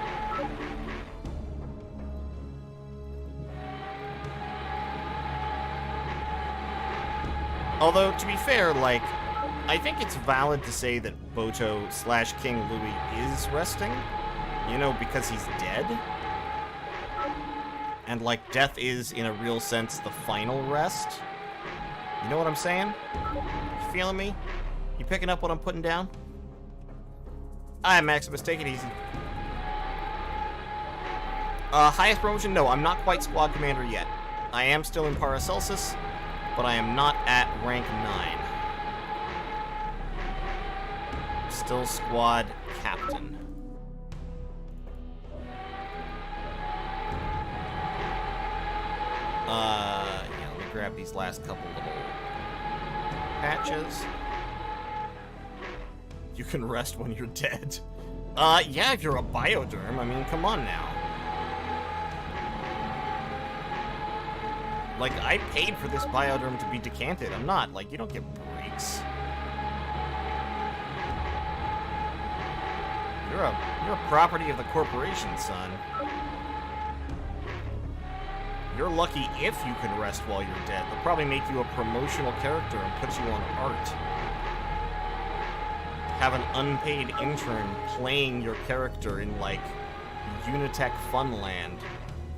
Although, to be fair, like, I think it's valid to say that Boto/King Louis is resting. You know, because he's dead. And, like, death is, in a real sense, the final rest. You know what I'm saying? You feeling me? You picking up what I'm putting down? Alright, Maximus, take it easy. Highest promotion? No, I'm not quite squad commander yet. I am still in Paracelsus, but I am not at rank 9. Still squad captain. Yeah, let me grab these last couple little patches. You can rest when you're dead. Yeah, if you're a bioderm, I mean, come on now. Like, I paid for this bioderm to be decanted. I'm not, like, you don't get breaks. You're a property of the corporation, son. You're lucky if you can rest while you're dead. They'll probably make you a promotional character and put you on art. Have an unpaid intern playing your character in, like, Unitech Funland,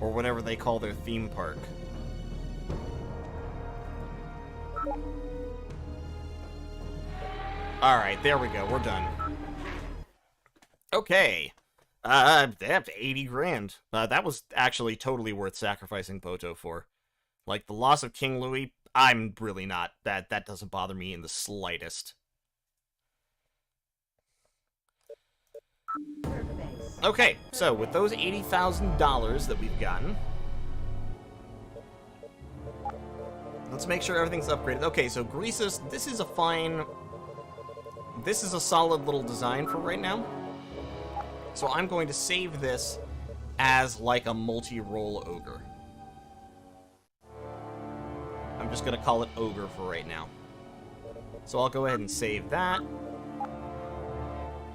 or whatever they call their theme park. Alright, there we go. We're done. Okay. They have 80 grand. That was actually totally worth sacrificing Boto for. Like, the loss of King Louis, I'm really not. That doesn't bother me in the slightest. Okay, so with those $80,000 that we've gotten, let's make sure everything's upgraded. Okay, so Greasus, this is a solid little design for right now. So I'm going to save this as like a multi-role ogre. I'm just going to call it ogre for right now. So I'll go ahead and save that.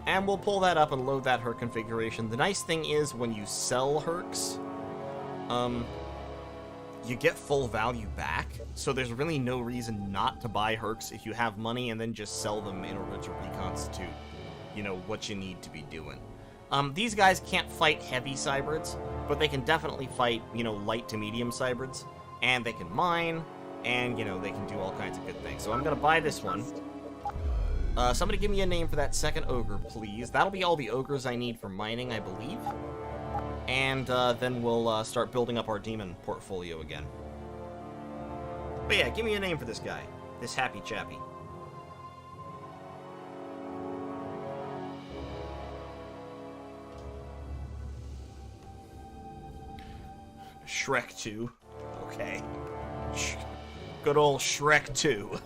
And we'll pull that up and load that Herc configuration. The nice thing is when you sell Hercs, you get full value back. So there's really no reason not to buy Hercs if you have money and then just sell them in order to reconstitute, you know, what you need to be doing. These guys can't fight heavy cybrids, but they can definitely fight, you know, light to medium cybrids. And they can mine, and, you know, they can do all kinds of good things. So I'm going to buy this one. Somebody give me a name for that second ogre, please. That'll be all the ogres I need for mining, I believe. And then we'll start building up our demon portfolio again. But yeah, give me a name for this guy. This happy chappy. Shrek 2. Okay. Good old Shrek 2.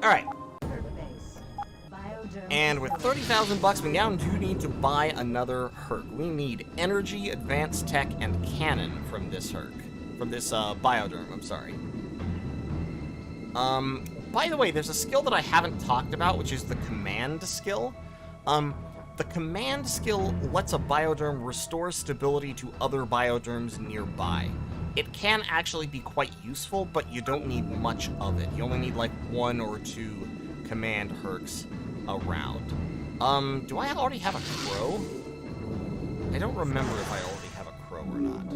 Alright. And with 30,000 bucks, we now do need to buy another Herc. We need energy, advanced tech, and cannon from this Herc. From this, Bioderm, I'm sorry. By the way, there's a skill that I haven't talked about, which is the command skill. The command skill lets a Bioderm restore stability to other Bioderms nearby. It can actually be quite useful, but you don't need much of it. You only need, like, 1 or 2 command Hercs around. Do I already have a crow? I don't remember if I already have a crow or not.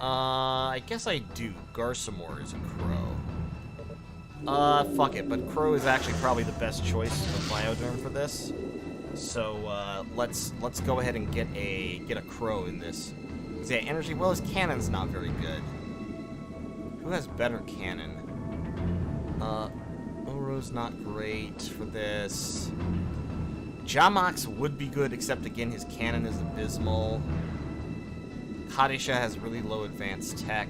I guess I do. Garsamore is a crow. Fuck it, but crow is actually probably the best choice of Bioderm for this. So, let's go ahead and get a crow in this. Yeah, energy, well, his cannon's not very good. Who has better cannon? Oro's not great for this. Jamox would be good, except again, his cannon is abysmal. Kadisha has really low advanced tech.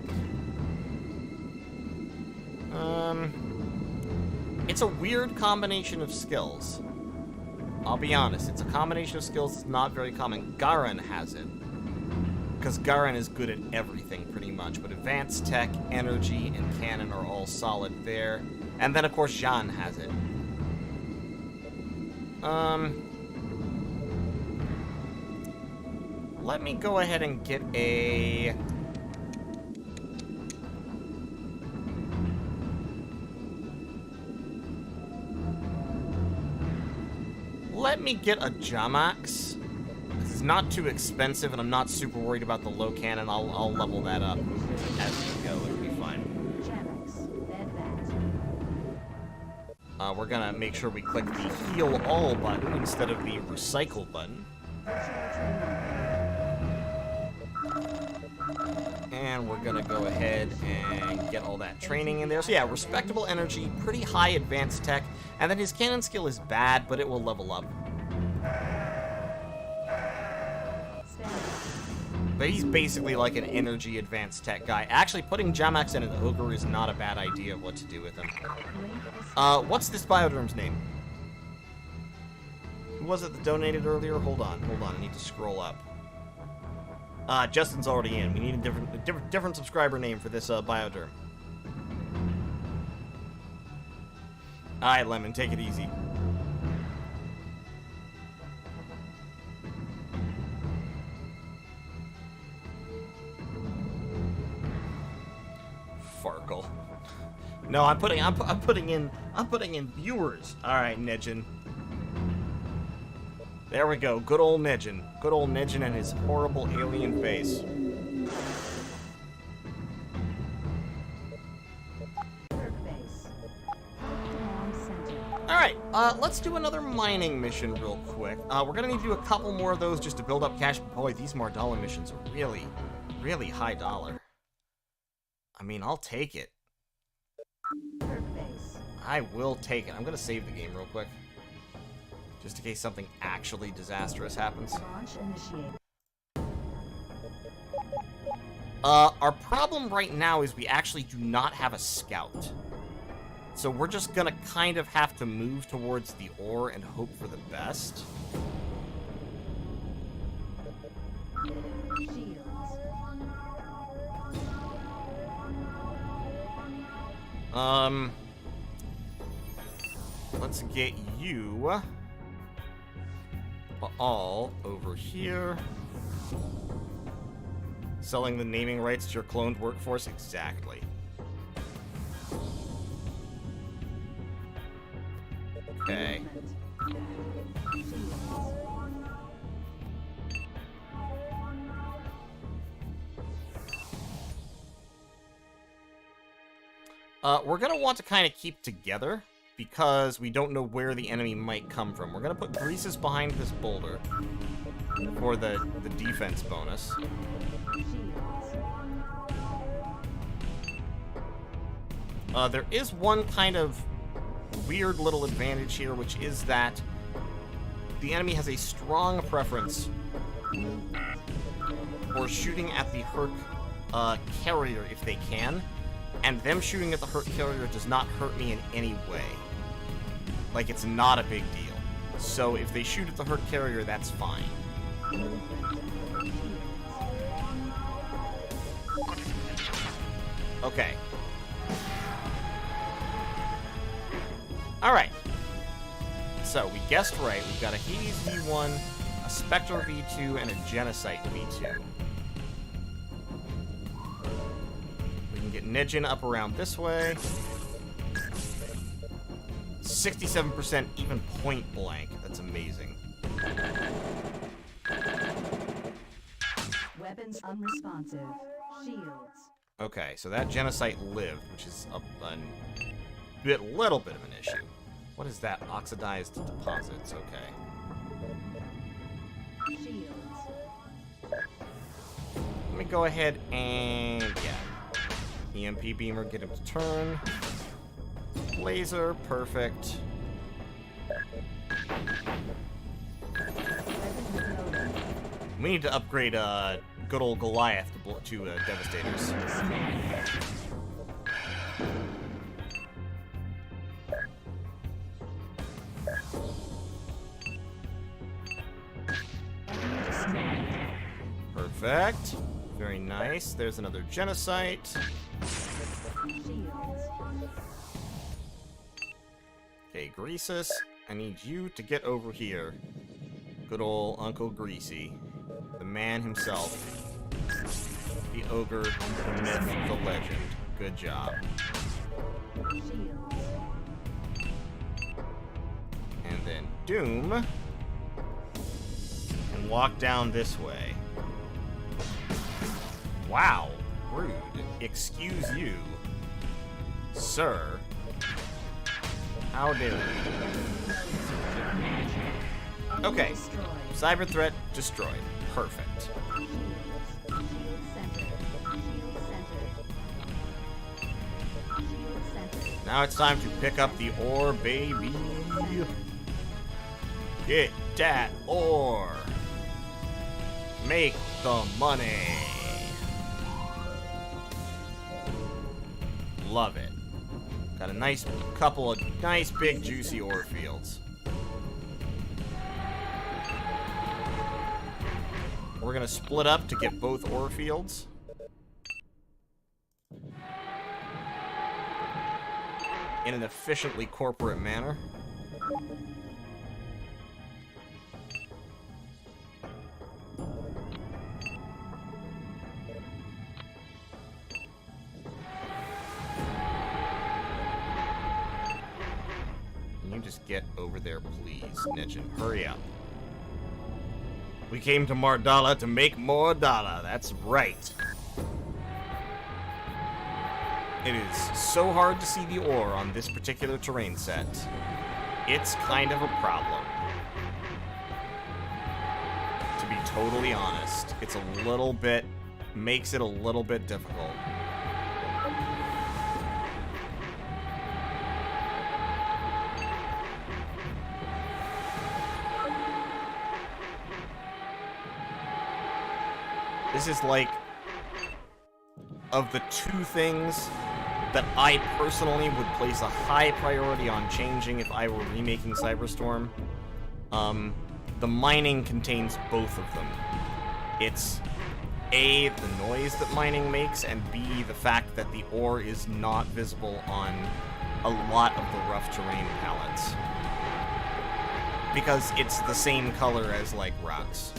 It's a weird combination of skills. I'll be honest, it's a combination of skills that's not very common. Garin has it. Because Garin is good at everything, pretty much. But advanced tech, energy, and cannon are all solid there. And then, of course, Jean has it. Let me go ahead and get a... Let me get a Jamax. This is not too expensive, and I'm not super worried about the low cannon. I'll level that up as we go. It'll be fine. We're gonna make sure we click the heal all button instead of the recycle button. And we're gonna go ahead and get all that training in there. So yeah, respectable energy, pretty high advanced tech, and then his cannon skill is bad, but it will level up. But he's basically like an energy advanced tech guy. Actually, putting Jamax in an ogre is not a bad idea of what to do with him. What's this Bioderm's name? Who was it that donated earlier? Hold on, I need to scroll up. Justin's already in. We need a different subscriber name for this Bioderm. Alright, Lemon, take it easy. Farkle. No, I'm putting in viewers. Alright, Nejin. There we go. Good old Nejin. Good old Nejin and his horrible alien face. Alright, let's do another mining mission real quick. We're gonna need to do a couple more of those just to build up cash. Boy, these Mardala missions are really, really high dollar. I mean, I'll take it. I will take it. I'm gonna save the game real quick. Just in case something actually disastrous happens. Our problem right now is we actually do not have a scout. So we're just gonna kind of have to move towards the ore and hope for the best. Let's get you all over here. Selling the naming rights to your cloned workforce? Exactly. Okay. We're gonna want to kind of keep together because we don't know where the enemy might come from. We're gonna put Greases behind this boulder for the defense bonus. There is one kind of weird little advantage here, which is that the enemy has a strong preference for shooting at the hurt carrier if they can, and them shooting at the hurt carrier does not hurt me in any way. Like, it's not a big deal. So if they shoot at the hurt carrier, that's fine. Okay. Alright. So, we guessed right. We've got a Hades V1, a Spectre V2, and a Genocide V2. We can get Nejin up around this way. 67% even point blank. That's amazing. Weapons unresponsive. Shields. Okay, so that Genocide lived, which is a little bit of an issue. What is that? Oxidized deposits. Okay. Shields. Let me go ahead and... yeah. EMP Beamer, get him to turn. Laser, perfect. We need to upgrade good old Goliath to Devastators. Perfect. Very nice. There's another Genocide. Okay, Greasus, I need you to get over here. Good old Uncle Greasy. The man himself. The ogre, the myth, the legend. Good job. And then Doom. And walk down this way. Wow, rude. Excuse you, sir. How dare you? Okay, cyber threat destroyed. Perfect. Now it's time to pick up the ore, baby. Get that ore. Make the money. Love it. Got a nice couple of nice big juicy ore fields. We're gonna split up to get both ore fields. In an efficiently corporate manner. Can you just get over there, please, Nejin? Hurry up. We came to Mardala to make more Dala. That's right. It is so hard to see the ore on this particular terrain set. It's kind of a problem. To be totally honest, it's a little bit... makes it a little bit difficult. This is like, of the two things that I personally would place a high priority on changing if I were remaking Cyberstorm, the mining contains both of them. It's A, the noise that mining makes, and B, the fact that the ore is not visible on a lot of the rough terrain palettes. Because it's the same color as, like, rocks.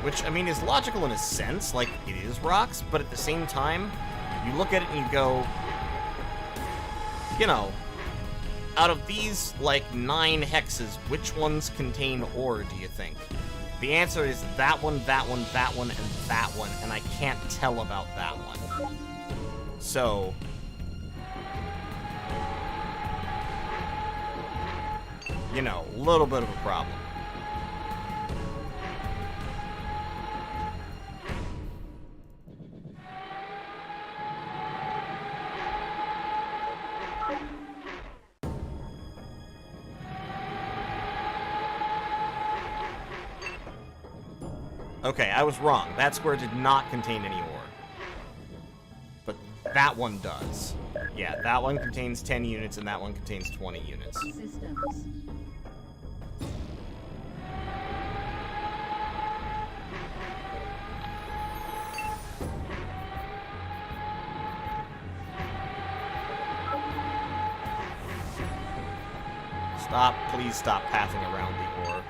Which, I mean, is logical in a sense, like, it is rocks, but at the same time, you look at it and you go, you know, out of these, like, 9 hexes, which ones contain ore, do you think? The answer is that one, that one, that one, and that one, and I can't tell about that one. So... you know, a little bit of a problem. Okay, I was wrong. That square did not contain any ore. But that one does. Yeah, that one contains 10 units, and that one contains 20 units. Systems. Stop. Please stop pathing around the ore.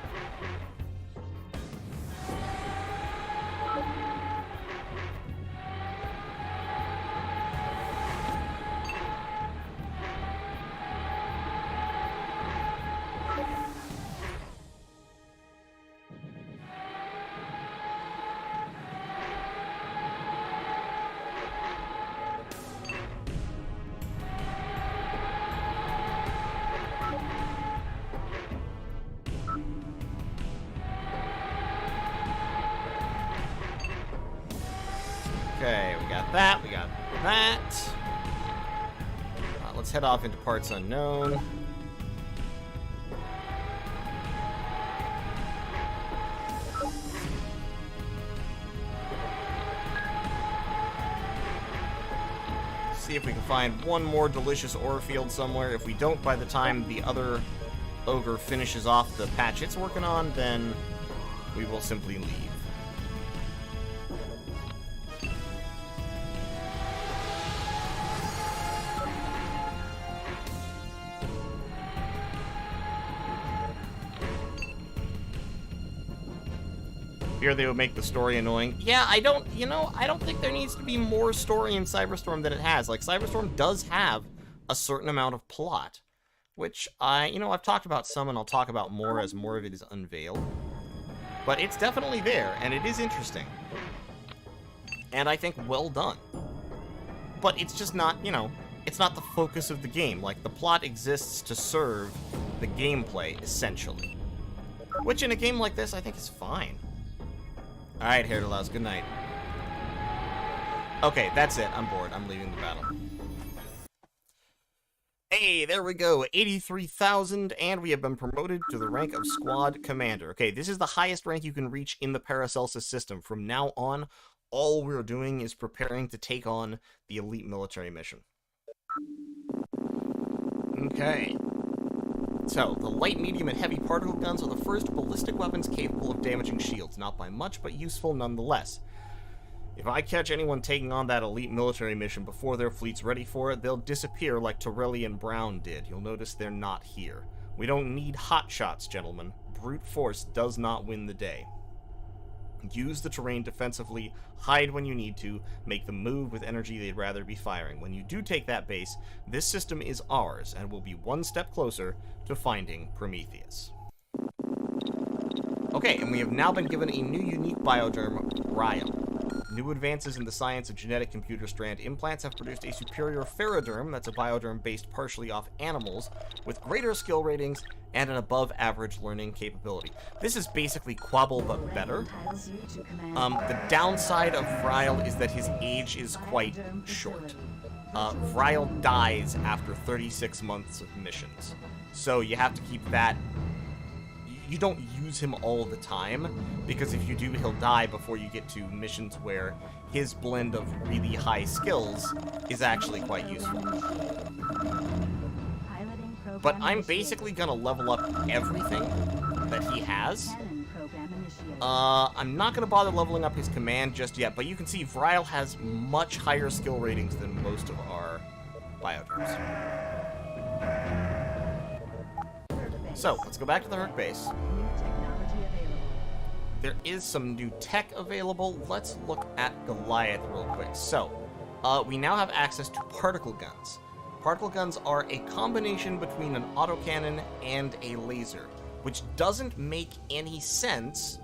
Okay, we got that, we got that. Let's head off into parts unknown. See if we can find one more delicious ore field somewhere. If we don't by the time the other ogre finishes off the patch it's working on, then we will simply leave. Here they would make the story annoying. Yeah, I don't think there needs to be more story in Cyberstorm than it has. Like, Cyberstorm does have a certain amount of plot, which I've talked about some, and I'll talk about more as more of it is unveiled. But it's definitely there, and it is interesting. And I think well done. But it's just not, it's not the focus of the game. Like, the plot exists to serve the gameplay, essentially. Which, in a game like this, I think is fine. Alright, Hairdalas, good night. Okay, that's it. I'm bored. I'm leaving the battle. Hey, there we go. 83,000, and we have been promoted to the rank of Squad Commander. Okay, this is the highest rank you can reach in the Paracelsus system. From now on, all we're doing is preparing to take on the elite military mission. Okay. So, the light, medium, and heavy particle guns are the first ballistic weapons capable of damaging shields. Not by much, but useful nonetheless. If I catch anyone taking on that elite military mission before their fleet's ready for it, they'll disappear like Torelli and Brown did. You'll notice they're not here. We don't need hot shots, gentlemen. Brute force does not win the day. Use the terrain defensively, hide when you need to, make them move with energy they'd rather be firing. When you do take that base, this system is ours, and we'll be one step closer to finding Prometheus. Okay, and we have now been given a new unique bioderm, Ryle. New advances in the science of genetic computer strand implants have produced a superior ferroderm that's a bioderm based partially off animals with greater skill ratings and an above-average learning capability. This is basically Quabble, but better. The downside of Ryle is that his age is quite short. Ryle dies after 36 months of missions, so you have to keep that. You don't use him all the time, because if you do, he'll die before you get to missions where his blend of really high skills is actually quite useful. But I'm basically gonna level up everything that he has. I'm not gonna bother leveling up his command just yet, but you can see Vryle has much higher skill ratings than most of our bioderms. So, let's go back to the Herc base. There is some new tech available. Let's look at Goliath real quick. So, we now have access to particle guns. Particle guns are a combination between an autocannon and a laser, which doesn't make any sense,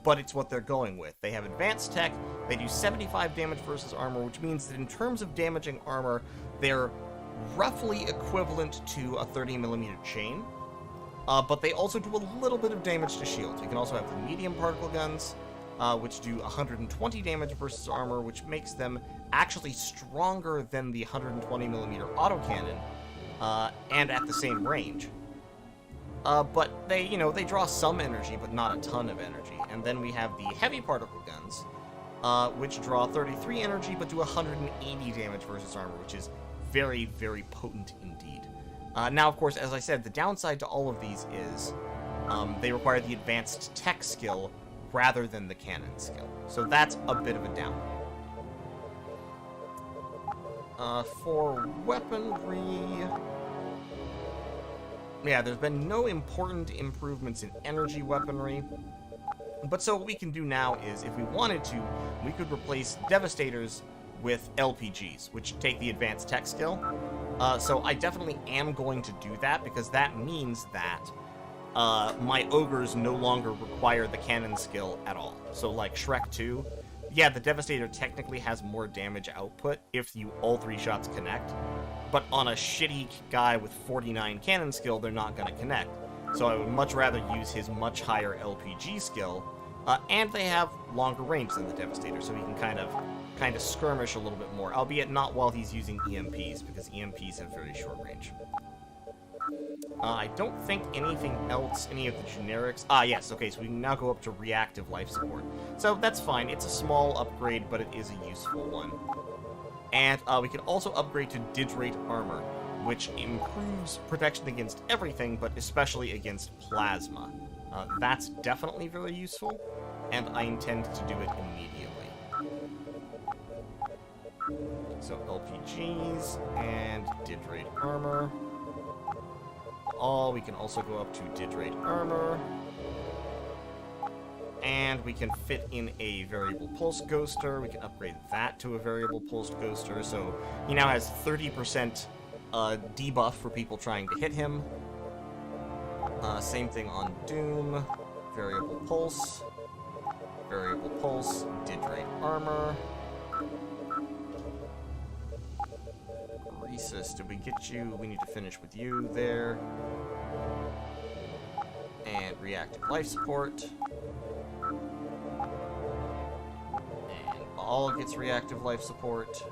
but it's what they're going with. They have advanced tech, they do 75 damage versus armor, which means that in terms of damaging armor, they're roughly equivalent to a 30mm chain. But they also do a little bit of damage to shields. We can also have the medium particle guns, which do 120 damage versus armor, which makes them actually stronger than the 120mm autocannon, and at the same range. But they draw some energy, but not a ton of energy. And then we have the heavy particle guns, which draw 33 energy but do 180 damage versus armor, which is very, very potent indeed. Now, of course, as I said, the downside to all of these is they require the advanced tech skill rather than the cannon skill. So that's a bit of a down. For weaponry... Yeah, there's been no important improvements in energy weaponry. But so what we can do now is, if we wanted to, we could replace Devastators with LPGs, which take the advanced tech skill. So I definitely am going to do that, because that means that my ogres no longer require the cannon skill at all. So like Shrek 2, yeah, the Devastator technically has more damage output if all 3 shots connect, but on a shitty guy with 49 cannon skill, they're not going to connect. So I would much rather use his much higher LPG skill, and they have longer range than the Devastator, so he can kind of skirmish a little bit more, albeit not while he's using EMPs, because EMPs have very short range. I don't think anything else, any of the generics... yes, okay, so we can now go up to reactive life support. So that's fine, it's a small upgrade, but it is a useful one. And we can also upgrade to Digerate Armor, which improves protection against everything, but especially against plasma. That's definitely very useful, and I intend to do it immediately. So LPGs and Digerate Armor. We can also go up to Digerate Armor. And we can fit in a Variable Pulse Ghoster. We can upgrade that to a Variable Pulse Ghoster, so he now has 30% debuff for people trying to hit him. Same thing on Doom. Variable Pulse. Variable Pulse. Digerate Armor. Rhesus, did we get you? We need to finish with you there. And Reactive Life Support. And Baal gets Reactive Life Support.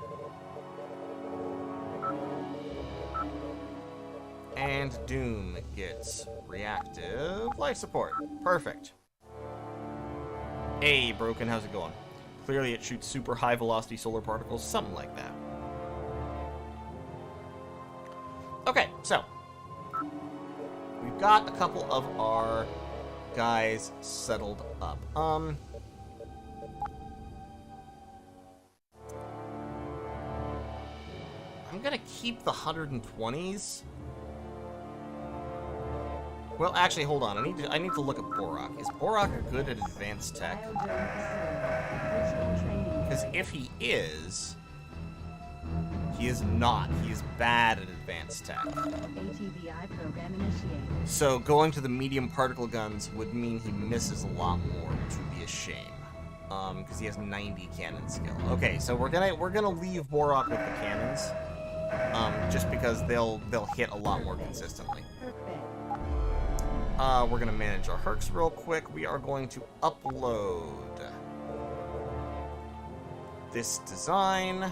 And Doom gets Reactive Life Support. Perfect. Hey, Broken, how's it going? Clearly it shoots super high velocity solar particles, something like that. Okay, so we've got a couple of our guys settled up. I'm gonna keep the 120s. Well, actually, hold on. I need to look at Borak. Is Borak good at advanced tech? Because if he is not. He is bad at advanced tech. ATVI program initiated. So going to the medium particle guns would mean he misses a lot more, which would be a shame. Because he has 90 cannon skill. Okay, so we're gonna leave Borak with the cannons. Just because they'll hit a lot more consistently. We're gonna manage our Hercs real quick. We are going to upload this design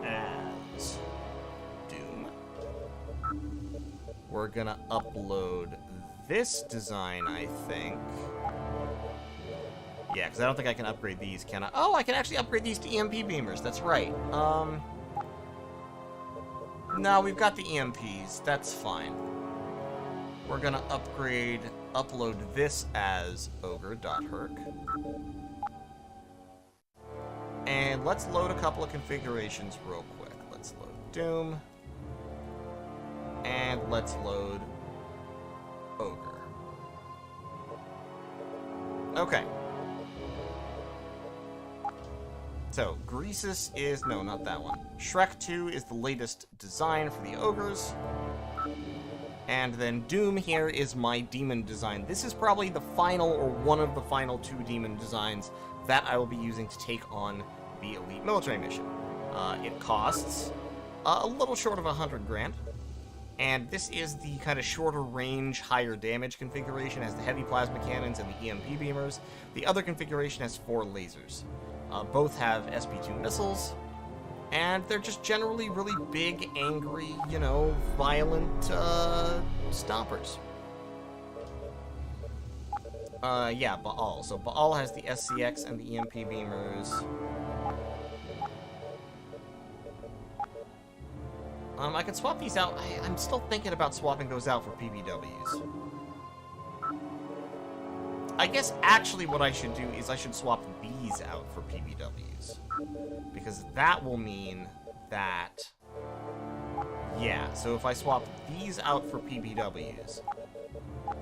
as Doom. We're gonna upload this design, I think. Yeah, because I don't think I can upgrade these, can I? Oh, I can actually upgrade these to EMP beamers. That's right. No, we've got the EMPs. That's fine. We're gonna upload this as ogre.herc. And let's load a couple of configurations real quick. Let's load Doom. And let's load Ogre. Okay. So, Greasus is... no, not that one. Shrek 2 is the latest design for the ogres. And then Doom here is my demon design. This is probably the final, or one of the final 2 demon designs that I will be using to take on the elite military mission. It costs a little short of 100 grand. And this is the kind of shorter range, higher damage configuration. It has the heavy plasma cannons and the EMP beamers. The other configuration has 4 lasers. Both have SP2 missiles. And they're just generally really big, angry, you know, violent stompers. Yeah, Baal. So Baal has the SCX and the EMP beamers. I could swap these out. I'm still thinking about swapping those out for PBWs. I guess actually what I should do is I should swap these out for PBWs. Because that will mean that... Yeah, so if I swap these out for PBWs,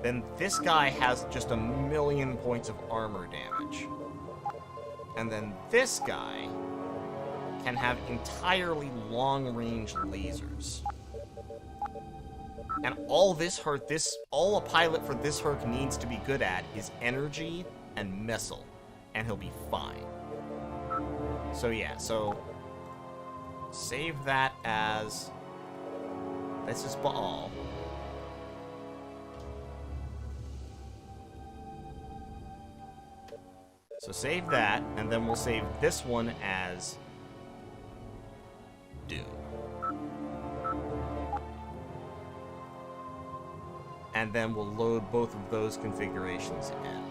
then this guy has just 1,000,000 points of armor damage. And then this guy can have entirely long-range lasers. And all a pilot for this Herc needs to be good at is energy and missile, and he'll be fine. So yeah, so save that as, this is Baal. So save that, and then we'll save this one as Doom. And then we'll load both of those configurations in.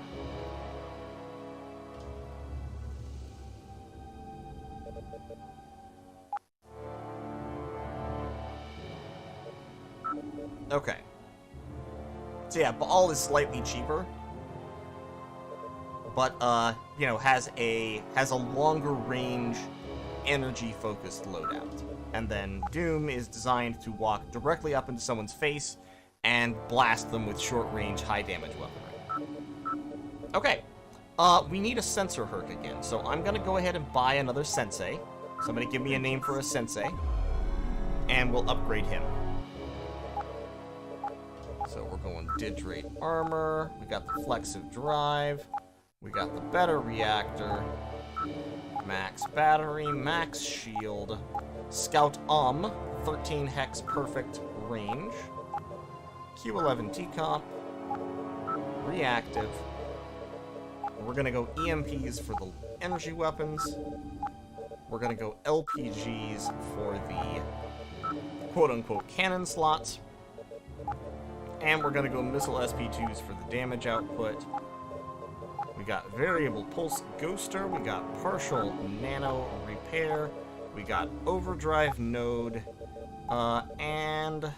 Okay. So yeah, Baal is slightly cheaper, but you know, has a longer range, energy-focused loadout. And then Doom is designed to walk directly up into someone's face and blast them with short-range, high-damage weaponry. Okay, we need a sensor Herc again, so I'm gonna go ahead and buy another Sensei. Somebody give me a name for a Sensei, and we'll upgrade him. So we're going Digrate Armor, we got the Flexive Drive, we got the Better Reactor, Max Battery, Max Shield, Scout 13 Hex Perfect Range, Q11 T-Comp, Reactive. We're gonna go EMPs for the energy weapons. We're gonna go LPGs for the quote-unquote cannon slots. And we're gonna go missile SP2s for the damage output. We got variable pulse ghoster, we got partial nano repair, we got overdrive node, and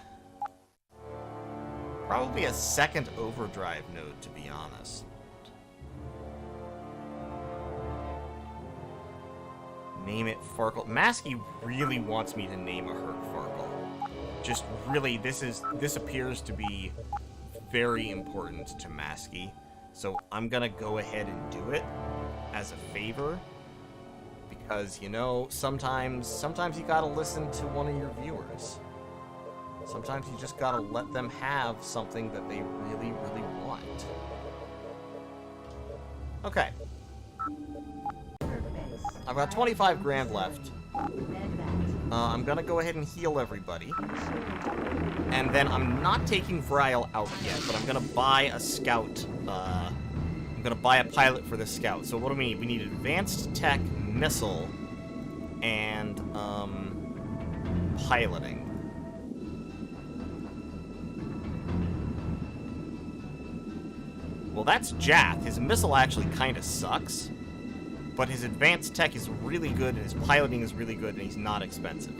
probably a second overdrive node, to be honest. Name it Farkle. Masky really wants me to name a Herc Farkle. Just really, this appears to be very important to Masky. So I'm gonna go ahead and do it as a favor, because, you know, sometimes you gotta listen to one of your viewers. Sometimes you just gotta let them have something that they really, really want. Okay. I've got 25 grand left. I'm gonna go ahead and heal everybody. And then I'm not taking Vrial out yet, but I'm gonna buy a scout. I'm gonna buy a pilot for the scout. So what do we need? We need advanced tech, missile, and piloting. Well, that's Jath. His missile actually kind of sucks, but his advanced tech is really good, and his piloting is really good, and he's not expensive.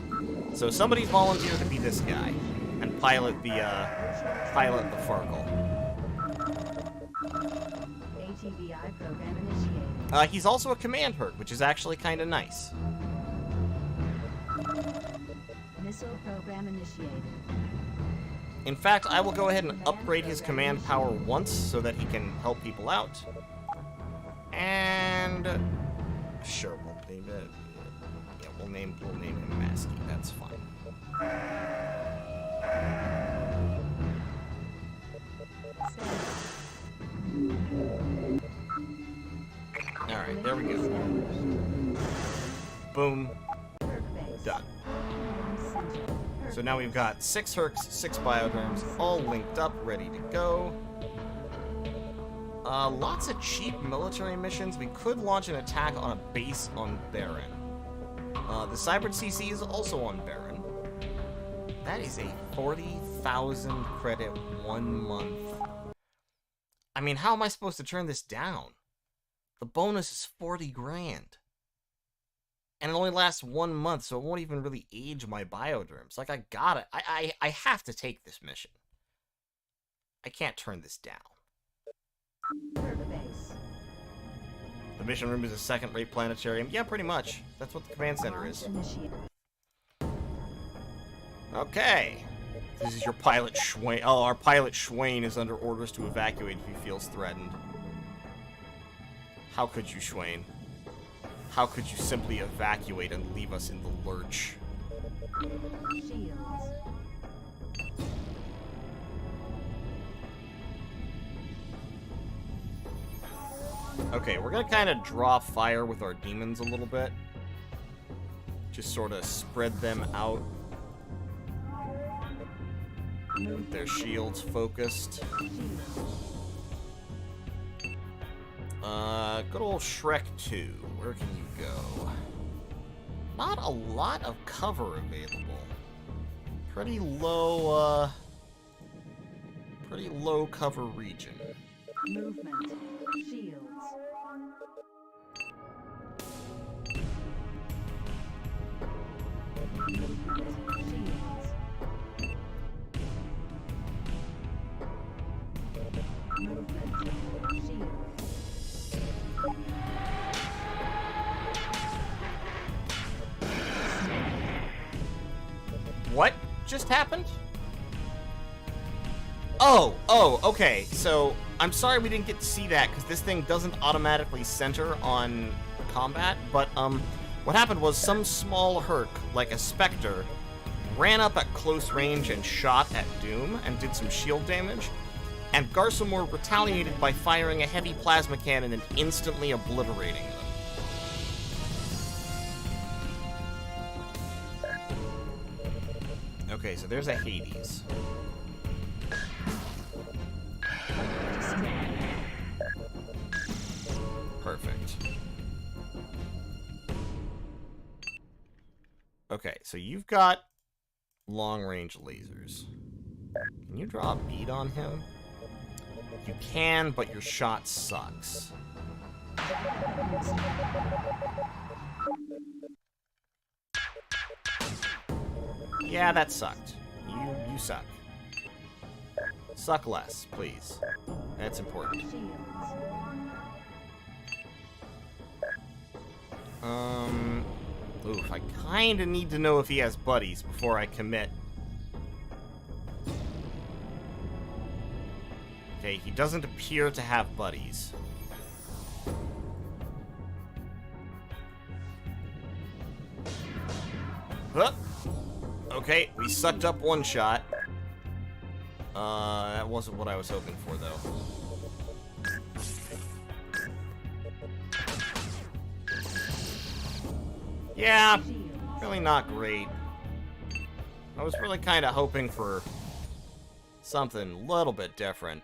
So somebody volunteer to be this guy and pilot the Farkle. ATVI program initiated. He's also a command Herc, which is actually kind of nice. Missile program initiated. In fact, I will go ahead and upgrade his command power once so that he can help people out. And sure, we'll name it. Yeah, we'll name him Masky. That's fine. All right, there we go. Boom. Done. So now we've got 6 Hercs, 6 Bioderms, all linked up, ready to go. Lots of cheap military missions. We could launch an attack on a base on Barron. The Cyber CC is also on Barron. That is a 40,000 credit 1 month I mean, how am I supposed to turn this down? The bonus is 40 grand. And it only lasts 1 month, so it won't even really age my bioderms. Like, I gotta... I have to take this mission. I can't turn this down. The mission room is a second-rate planetarium. Yeah, pretty much. That's what the command center is. Okay. This is your pilot, Schwain. Oh, our pilot, Schwain, is under orders to evacuate if he feels threatened. How could you, Schwain? How could you simply evacuate and leave us in the lurch? Shields. Okay, we're gonna kind of draw fire with our demons a little bit. Just sort of spread them out. Their shields focused. Good old Shrek 2. Where can you go? Not a lot of cover available. Pretty low cover region. Movement. Shields. Movement. Shields. Movement. Shields. What just happened? Oh, okay. So, I'm sorry we didn't get to see that, because this thing doesn't automatically center on combat, but, what happened was some small herc, like a Spectre, ran up at close range and shot at Doom, and did some shield damage, and Garsamore retaliated by firing a heavy plasma cannon and instantly obliterating them. Okay, so there's a Hades. Perfect. Okay, so you've got long-range lasers. Can you draw a bead on him? You can, but your shot sucks. Yeah, that sucked. You suck. Suck less, please. That's important. Oof, I kinda need to know if he has buddies before I commit. Okay, he doesn't appear to have buddies. Huh. Okay, we sucked up one shot. That wasn't what I was hoping for, though. Yeah, really not great. I was really kind of hoping for something a little bit different.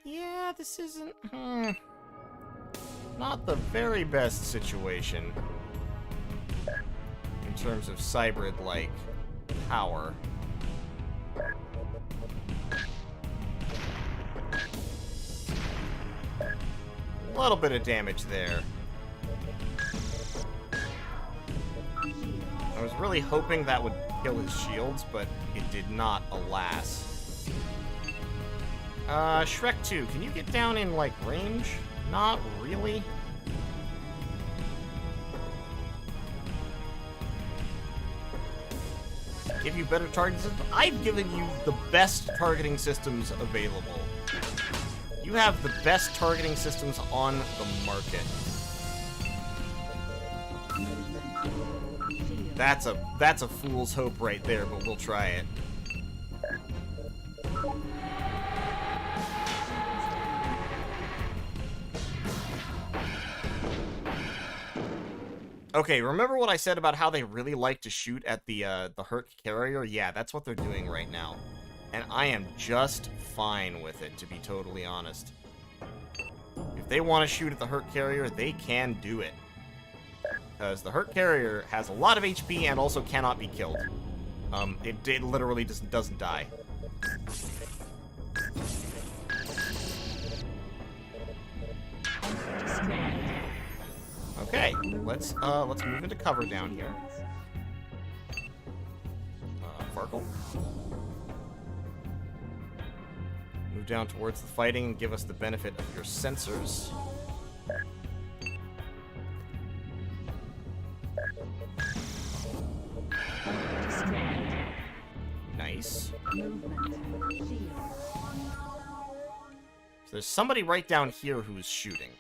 Yeah, this isn't, not the very best situation in terms of Cybrid-like power. A little bit of damage there. I was really hoping that would kill his shields, but it did not, alas. Shrek 2, can you get down in, like, range? Not really. Give you better targeting systems? I've given you the best targeting systems available. You have the best targeting systems on the market. That's a fool's hope right there, but we'll try it. Okay, remember what I said about how they really like to shoot at the Herc carrier? Yeah, that's what they're doing right now. And I am just fine with it, to be totally honest. If they want to shoot at the Herc carrier, they can do it. Because the Herc carrier has a lot of HP and also cannot be killed. It literally just doesn't die. Okay, let's move into cover down here. Farkle. Move down towards the fighting and give us the benefit of your sensors. Nice. So there's somebody right down here who's shooting.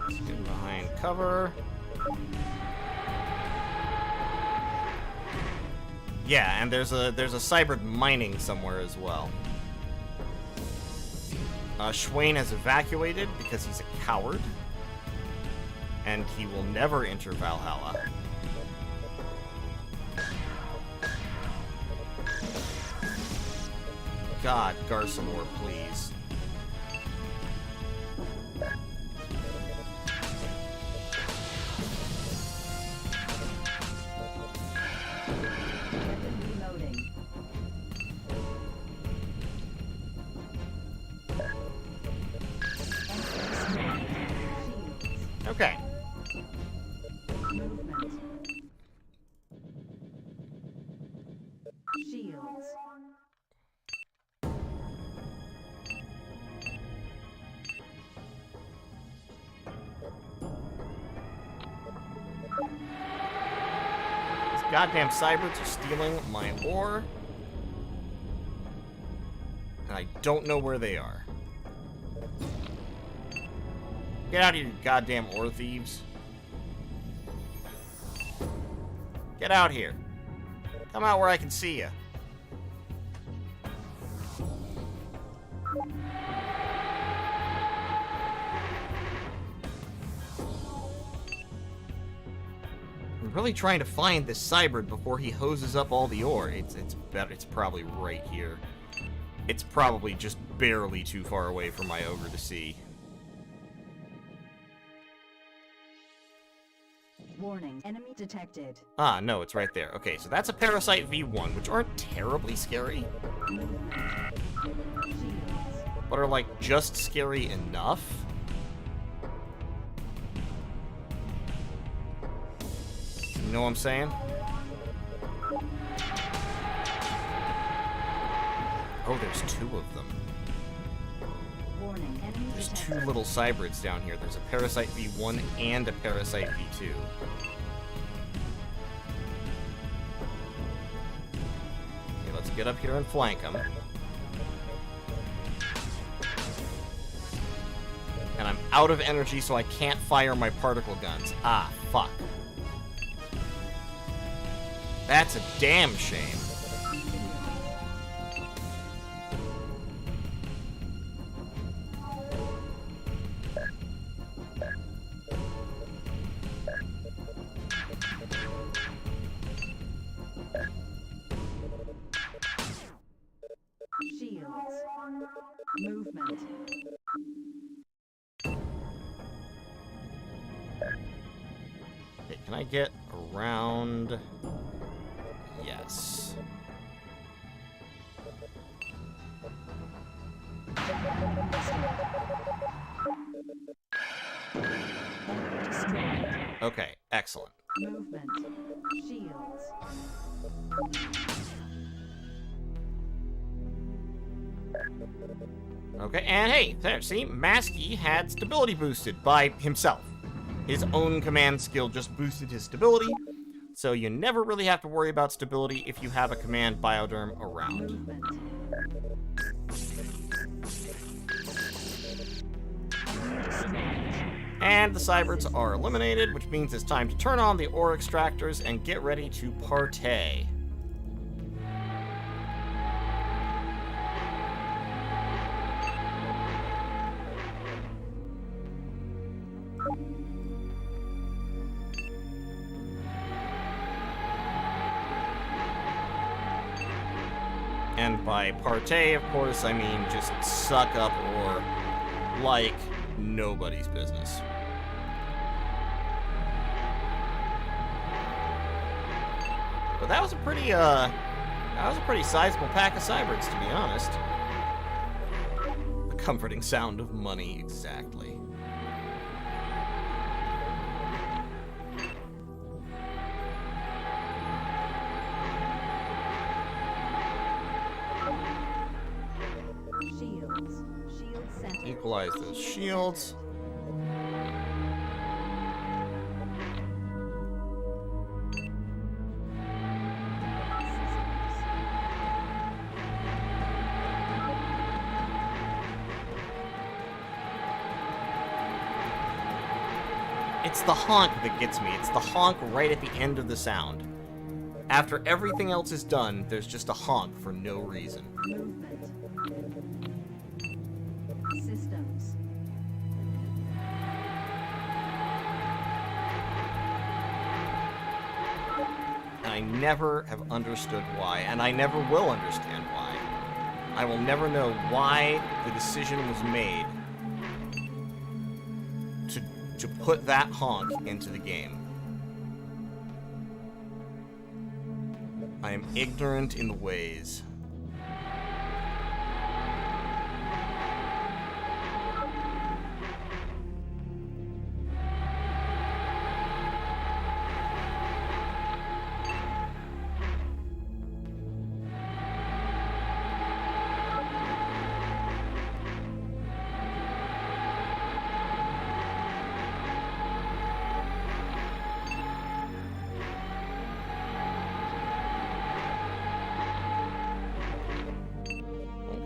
Let's get behind cover. Yeah, and there's a cyber mining somewhere as well. Schwain has evacuated because he's a coward, and he will never enter Valhalla. God, Garsamore, please. Okay. Shields. These goddamn cyberts are stealing my ore. And I don't know where they are. Get out of here, you goddamn ore thieves. Get out here. Come out where I can see you. I'm really trying to find this cyberd before he hoses up all the ore. It's probably right here. It's probably just barely too far away for my ogre to see. Warning, enemy detected. Ah, no, it's right there. Okay, so that's a Parasite V1, which aren't terribly scary, but are, like, just scary enough. You know what I'm saying? Oh, there's two of them. Warning, enemy There's two detected. little cybrids down here. There's a Parasite V1 and a Parasite V2. Okay, let's get up here and flank them. And I'm out of energy, so I can't fire my particle guns. Ah, fuck. That's a damn shame. Shields. Movement. Okay, can I get around? Yes. Okay, excellent. Movement. Shields. Okay, and hey, there, see? Maskey had stability boosted by himself. His own command skill just boosted his stability, so you never really have to worry about stability if you have a command Bioderm around. Movement. And the cyberts are eliminated, which means it's time to turn on the ore extractors and get ready to partay. And by partay, of course, I mean just suck up ore like nobody's business. But that was a pretty sizable pack of cyberts, to be honest. The comforting sound of money, exactly. Shields. Shield center. Equalize those shields. It's the honk that gets me. It's the honk right at the end of the sound. After everything else is done, there's just a honk for no reason. Movement. Systems. And I never have understood why, and I never will understand why. I will never know why the decision was made to put that honk into the game. I am ignorant in the ways.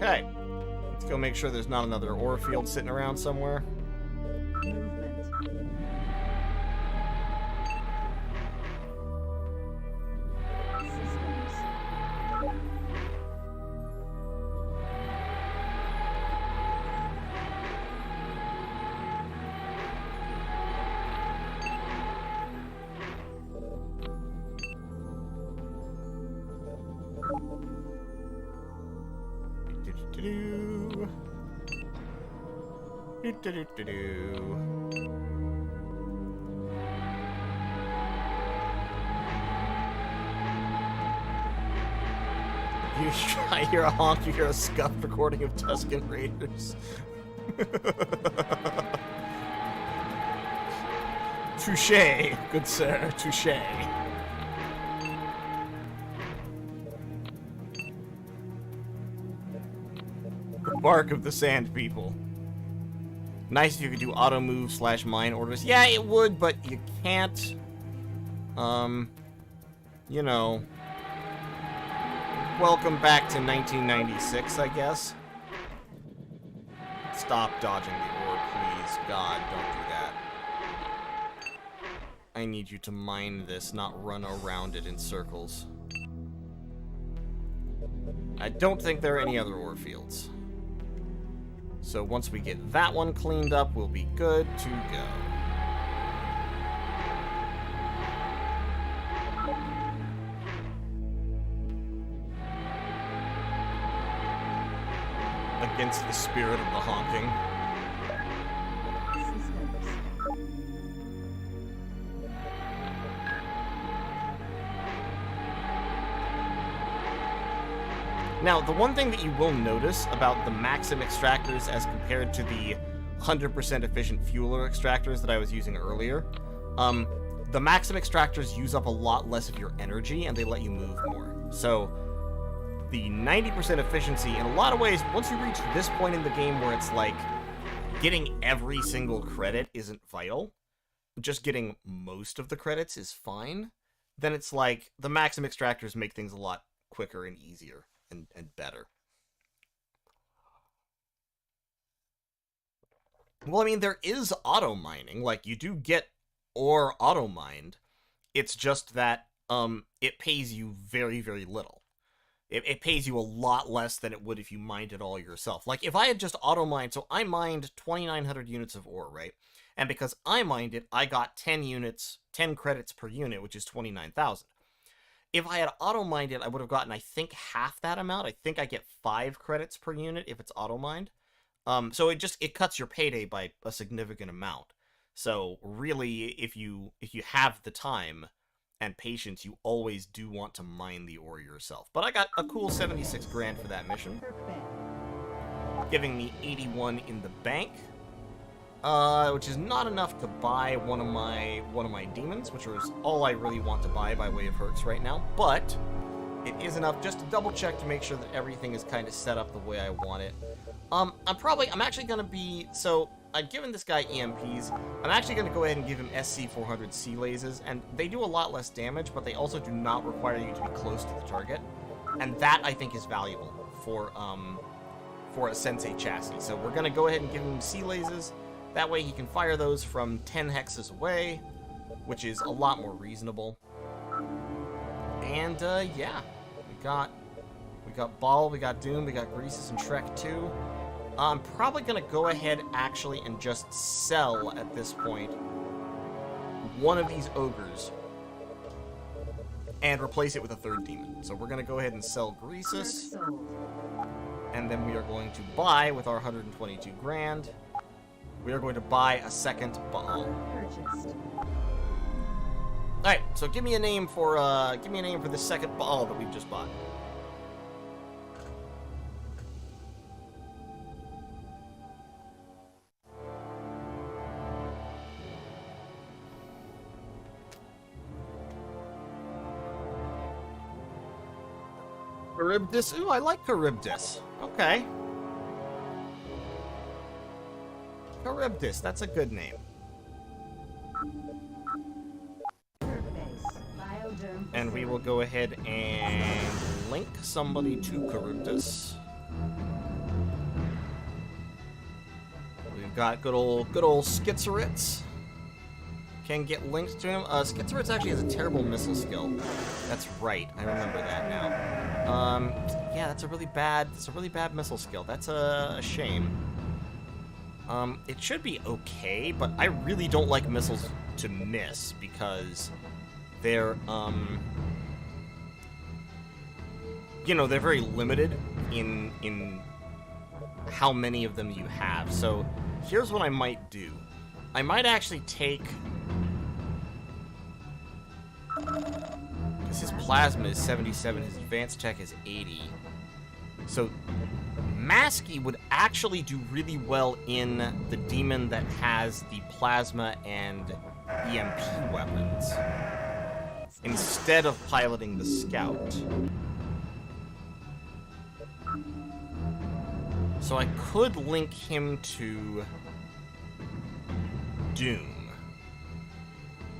Okay, let's go make sure there's not another ore field sitting around somewhere. Movement. Systems. I hear a honk, you hear a scuffed recording of Tusken Raiders. Touché, good sir, touché. The bark of the sand people. Nice if you could do auto move / mine orders. Yeah, it would, but you can't. You know. Welcome back to 1996, I guess. Stop dodging the ore, please. God, don't do that. I need you to mine this, not run around it in circles. I don't think there are any other ore fields. So once we get that one cleaned up, we'll be good to go. Against the spirit of the honking. Systems. Now, the one thing that you will notice about the Maxim extractors as compared to the 100% efficient fueler extractors that I was using earlier, the Maxim extractors use up a lot less of your energy and they let you move more. So, the 90% efficiency, in a lot of ways, once you reach this point in the game where it's like, getting every single credit isn't vital, just getting most of the credits is fine, then it's like, the Maxim extractors make things a lot quicker and easier. And better. Well, I mean, there is auto mining. Like, you do get ore auto mined. It's just that it pays you very, very little. It pays you a lot less than it would if you mined it all yourself. Like, if I had just auto mined, so I mined 2,900 units of ore, right? And because I mined it, I got 10 credits per unit, which is 29,000. If I had auto-mined it, I would have gotten, I think, half that amount. I think I get 5 credits per unit if it's auto-mined. So it cuts your payday by a significant amount. So really, if you have the time and patience, you always do want to mine the ore yourself. But I got a cool 76 grand for that mission, giving me 81 in the bank, which is not enough to buy one of my demons, which is all I really want to buy by way of Herx right now. But it is enough just to double check to make sure that everything is kind of set up the way I want it. I'm actually gonna be, so I've given this guy EMPs. I'm actually gonna go ahead and give him SC400 sea lasers, and they do a lot less damage, but they also do not require you to be close to the target, and that I think is valuable for a Sensei chassis. So we're gonna go ahead and give him sea lasers. That way he can fire those from 10 hexes away, which is a lot more reasonable. And yeah, we got Ball, we got Doom, we got Greases and Shrek 2. I'm probably gonna go ahead actually and just sell at this point one of these ogres and replace it with a third demon. So we're gonna go ahead and sell Greases, and then we are going to buy with our 122 grand. We are going to buy a second Baal. Alright, so give me a name for the second Baal that we've just bought. Charybdis. Ooh, I like Charybdis. Okay. Charybdis, that's a good name. And we will go ahead and link somebody to Charybdis. We've got good old Schizoritz. Can get linked to him. Schizoritz actually has a terrible missile skill. That's right, I remember that now. Yeah, that's a really bad missile skill. That's a shame. It should be okay, but I really don't like missiles to miss because they're, you know, they're very limited in how many of them you have. So here's what I might do. I might actually take, because his plasma is 77, his advanced tech is 80. So Masky would actually do really well in the demon that has the plasma and EMP weapons, instead of piloting the scout. So I could link him to Doom.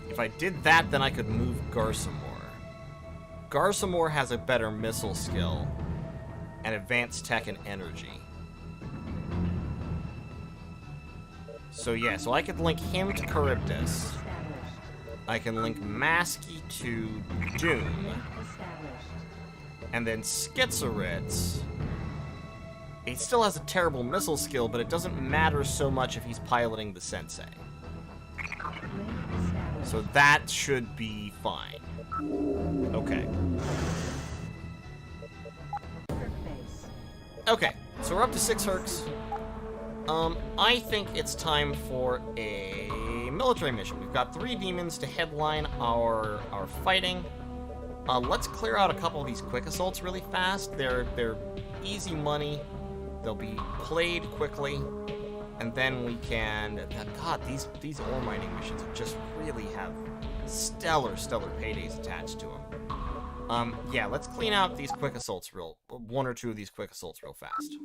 If I did that, then I could move Garsamore. Garsamore has a better missile skill and advanced tech and energy. So yeah, so I could link him to Charybdis. I can link Masky to Doom. And then Schizoritz. He still has a terrible missile skill, but it doesn't matter so much if he's piloting the Sensei. So that should be fine. Okay. Okay, so we're up to 6 Herx. I think it's time for a military mission. We've got 3 demons to headline our fighting. Let's clear out a couple of these quick assaults really fast. They're easy money. They'll be played quickly, and then we can. God, these ore mining missions just really have stellar paydays attached to them. Yeah, let's clean out these quick assaults one or two of these quick assaults real fast.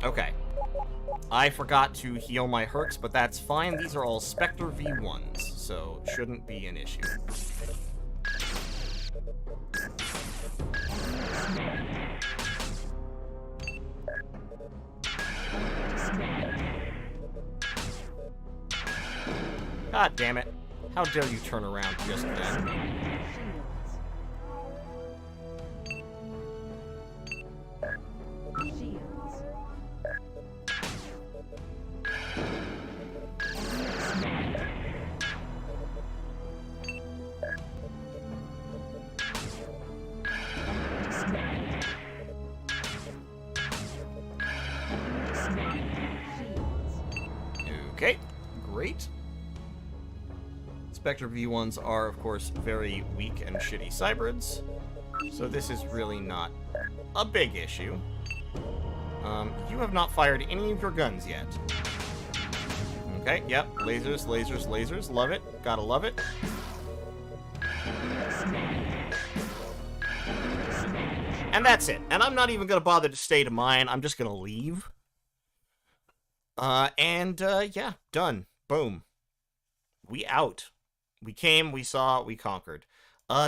Okay. I forgot to heal my Herx, but that's fine. These are all Spectre V1s, so shouldn't be an issue. God damn it. How dare you turn around just then? great. Spectre V1s are, of course, very weak and shitty cybrids, so this is really not a big issue. You have not fired any of your guns yet. Okay, yep, lasers, lasers, lasers, love it, gotta love it. And that's it, and I'm not even gonna bother to stay to mine, I'm just gonna leave. Yeah, done. Boom. We out. We came, we saw, we conquered.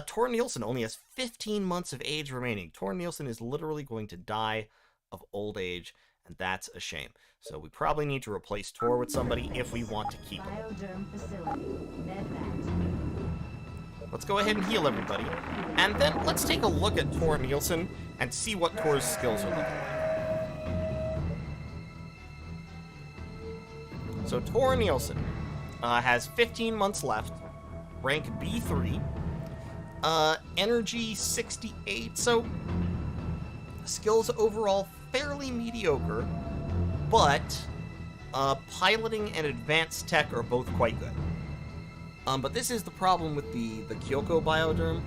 Tor Nielsen only has 15 months of age remaining. Tor Nielsen is literally going to die of old age, and that's a shame. So we probably need to replace Tor with somebody if we want to keep him. Let's go ahead and heal everybody. And then let's take a look at Tor Nielsen and see what Tor's skills are looking like. So Tor Nielsen has 15 months left, rank B3, energy 68, so skills overall fairly mediocre, but piloting and advanced tech are both quite good. But this is the problem with the Kyoko bioderm,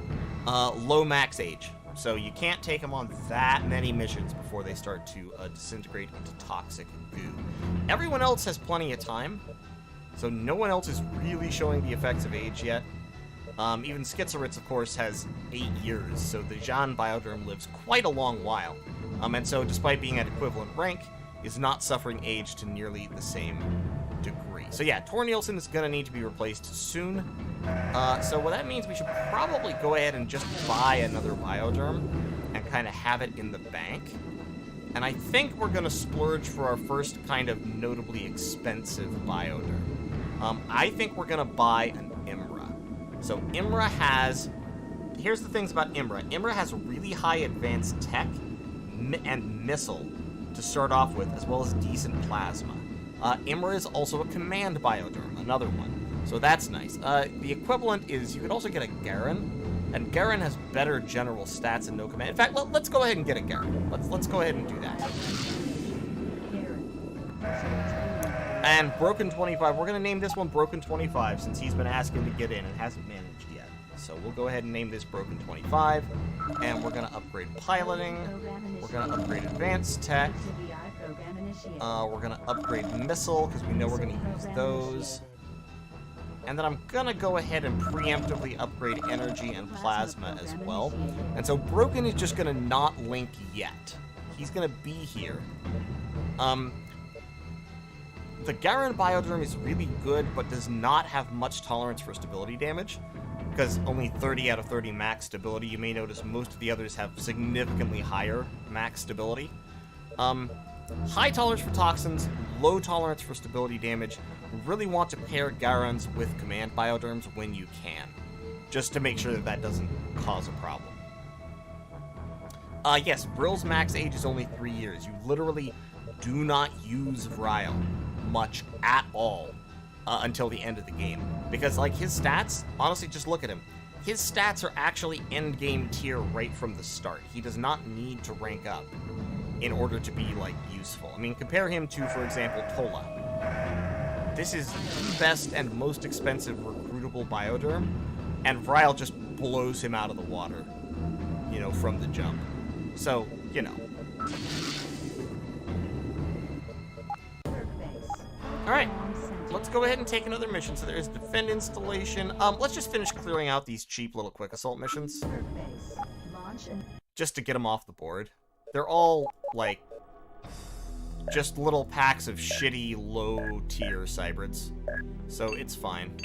low max age. So you can't take them on that many missions before they start to disintegrate into toxic goo. Everyone else has plenty of time, so no one else is really showing the effects of age yet. Even Schizoritz, of course, has 8 years, so the Jean bioderm lives quite a long while. And so, despite being at equivalent rank, is not suffering age to nearly the same degree. So yeah, Tor Nielsen is going to need to be replaced soon. So what that means, we should probably go ahead and just buy another bioderm and kind of have it in the bank. And I think we're going to splurge for our first kind of notably expensive bioderm. I think we're going to buy an Imra. So Imra has... Here's the things about Imra. Imra has really high advanced tech and missile to start off with, as well as decent plasma. Imra is also a command bioderm, another one. So that's nice. The equivalent is you could also get a Garen, and Garen has better general stats and no command. In fact, let's go ahead and get a Garen. Let's go ahead and do that. And Broken 25, we're going to name this one Broken 25 since he's been asking to get in and hasn't managed yet. So we'll go ahead and name this Broken 25, and we're going to upgrade piloting, we're going to upgrade advanced tech, we're going to upgrade missile because we know we're going to use those. And then I'm going to go ahead and preemptively upgrade energy and plasma as well. And so Broken is just going to not link yet. He's going to be here. The Garen bioderm is really good, but does not have much tolerance for stability damage, because only 30 out of 30 max stability. You may notice most of the others have significantly higher max stability. High tolerance for toxins, low tolerance for stability damage. You really want to pair Garens with command bioderms when you can, just to make sure that that doesn't cause a problem. Yes, Brill's max age is only 3 years. You literally do not use Vryle much at all until the end of the game. Because, like, his stats, honestly, just look at him. His stats are actually end-game tier right from the start. He does not need to rank up in order to be, like, useful. I mean, compare him to, for example, Tola. This is the best and most expensive recruitable bioderm, and Vryle just blows him out of the water, you know, from the jump. So, you know. Alright, let's go ahead and take another mission. So there's defend installation. Let's just finish clearing out these cheap little quick assault missions. Just to get them off the board. They're all, like, just little packs of shitty, low-tier cybrids. So it's fine.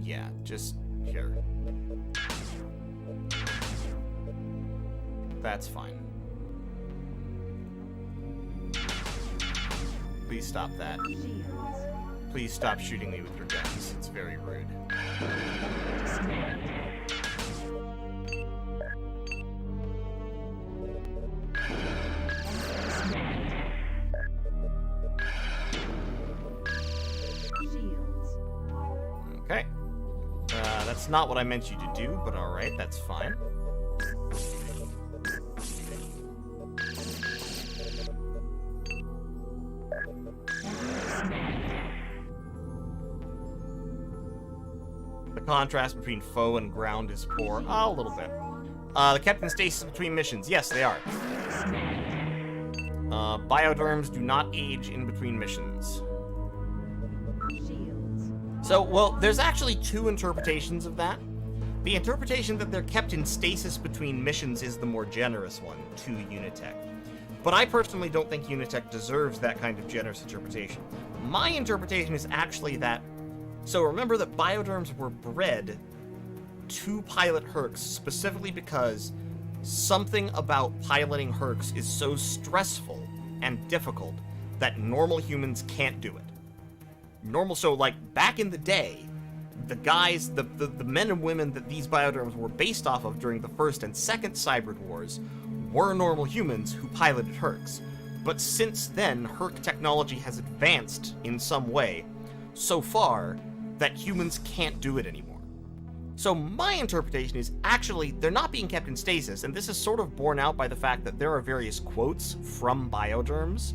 Yeah, just here. That's fine. Please stop that. Please stop shooting me with your guns. It's very rude. Okay. That's not what I meant you to do, but alright, that's fine. The contrast between foe and ground is poor. A little bit. The kept in stasis between missions. Yes, they are. Bioderms do not age in between missions. So, well, there's actually two interpretations of that. The interpretation that they're kept in stasis between missions is the more generous one to Unitech. But I personally don't think Unitech deserves that kind of generous interpretation. My interpretation is actually that... So remember that bioderms were bred to pilot Hercs specifically because something about piloting Hercs is so stressful and difficult that normal humans can't do it. So, like, back in the day, the guys, the men and women that these bioderms were based off of during the first and second Cybrid Wars were normal humans who piloted Hercs. But since then, Herc technology has advanced in some way so far that humans can't do it anymore. So my interpretation is actually they're not being kept in stasis, and this is sort of borne out by the fact that there are various quotes from bioderms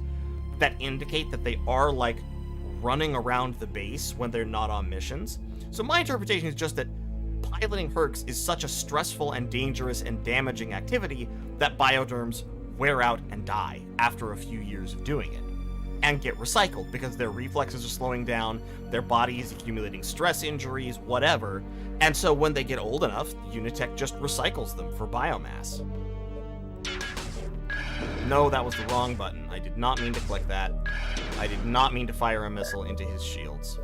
that indicate that they are, like, running around the base when they're not on missions. So my interpretation is just that piloting Hercs is such a stressful and dangerous and damaging activity that bioderms wear out and die after a few years of doing it, and get recycled because their reflexes are slowing down, their body is accumulating stress injuries, whatever, and so when they get old enough, Unitech just recycles them for biomass. No, that was the wrong button. I did not mean to click that. I did not mean to fire a missile into his shields.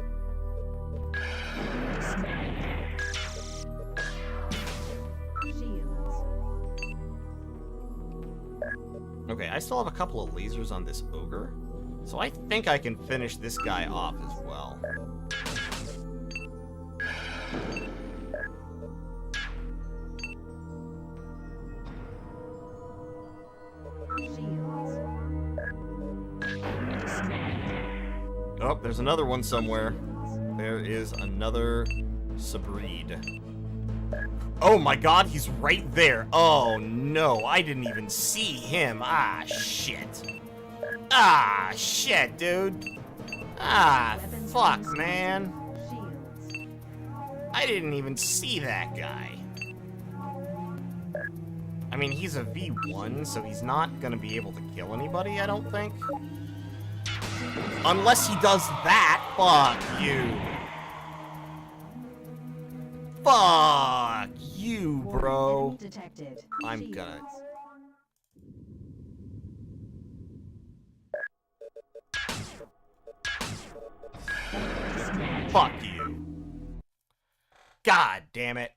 Okay, I still have a couple of lasers on this ogre, so I think I can finish this guy off as well. Oh, there's another one somewhere. There is another Sabreed. Oh my god, he's right there. Oh no, I didn't even see him. Ah, shit. Ah, shit, dude. Ah, fuck, man. I didn't even see that guy. I mean, he's a V1, so he's not gonna be able to kill anybody, I don't think. Unless he does that. Fuck you. Fuck you, bro. I'm gonna... Fuck you. God damn it.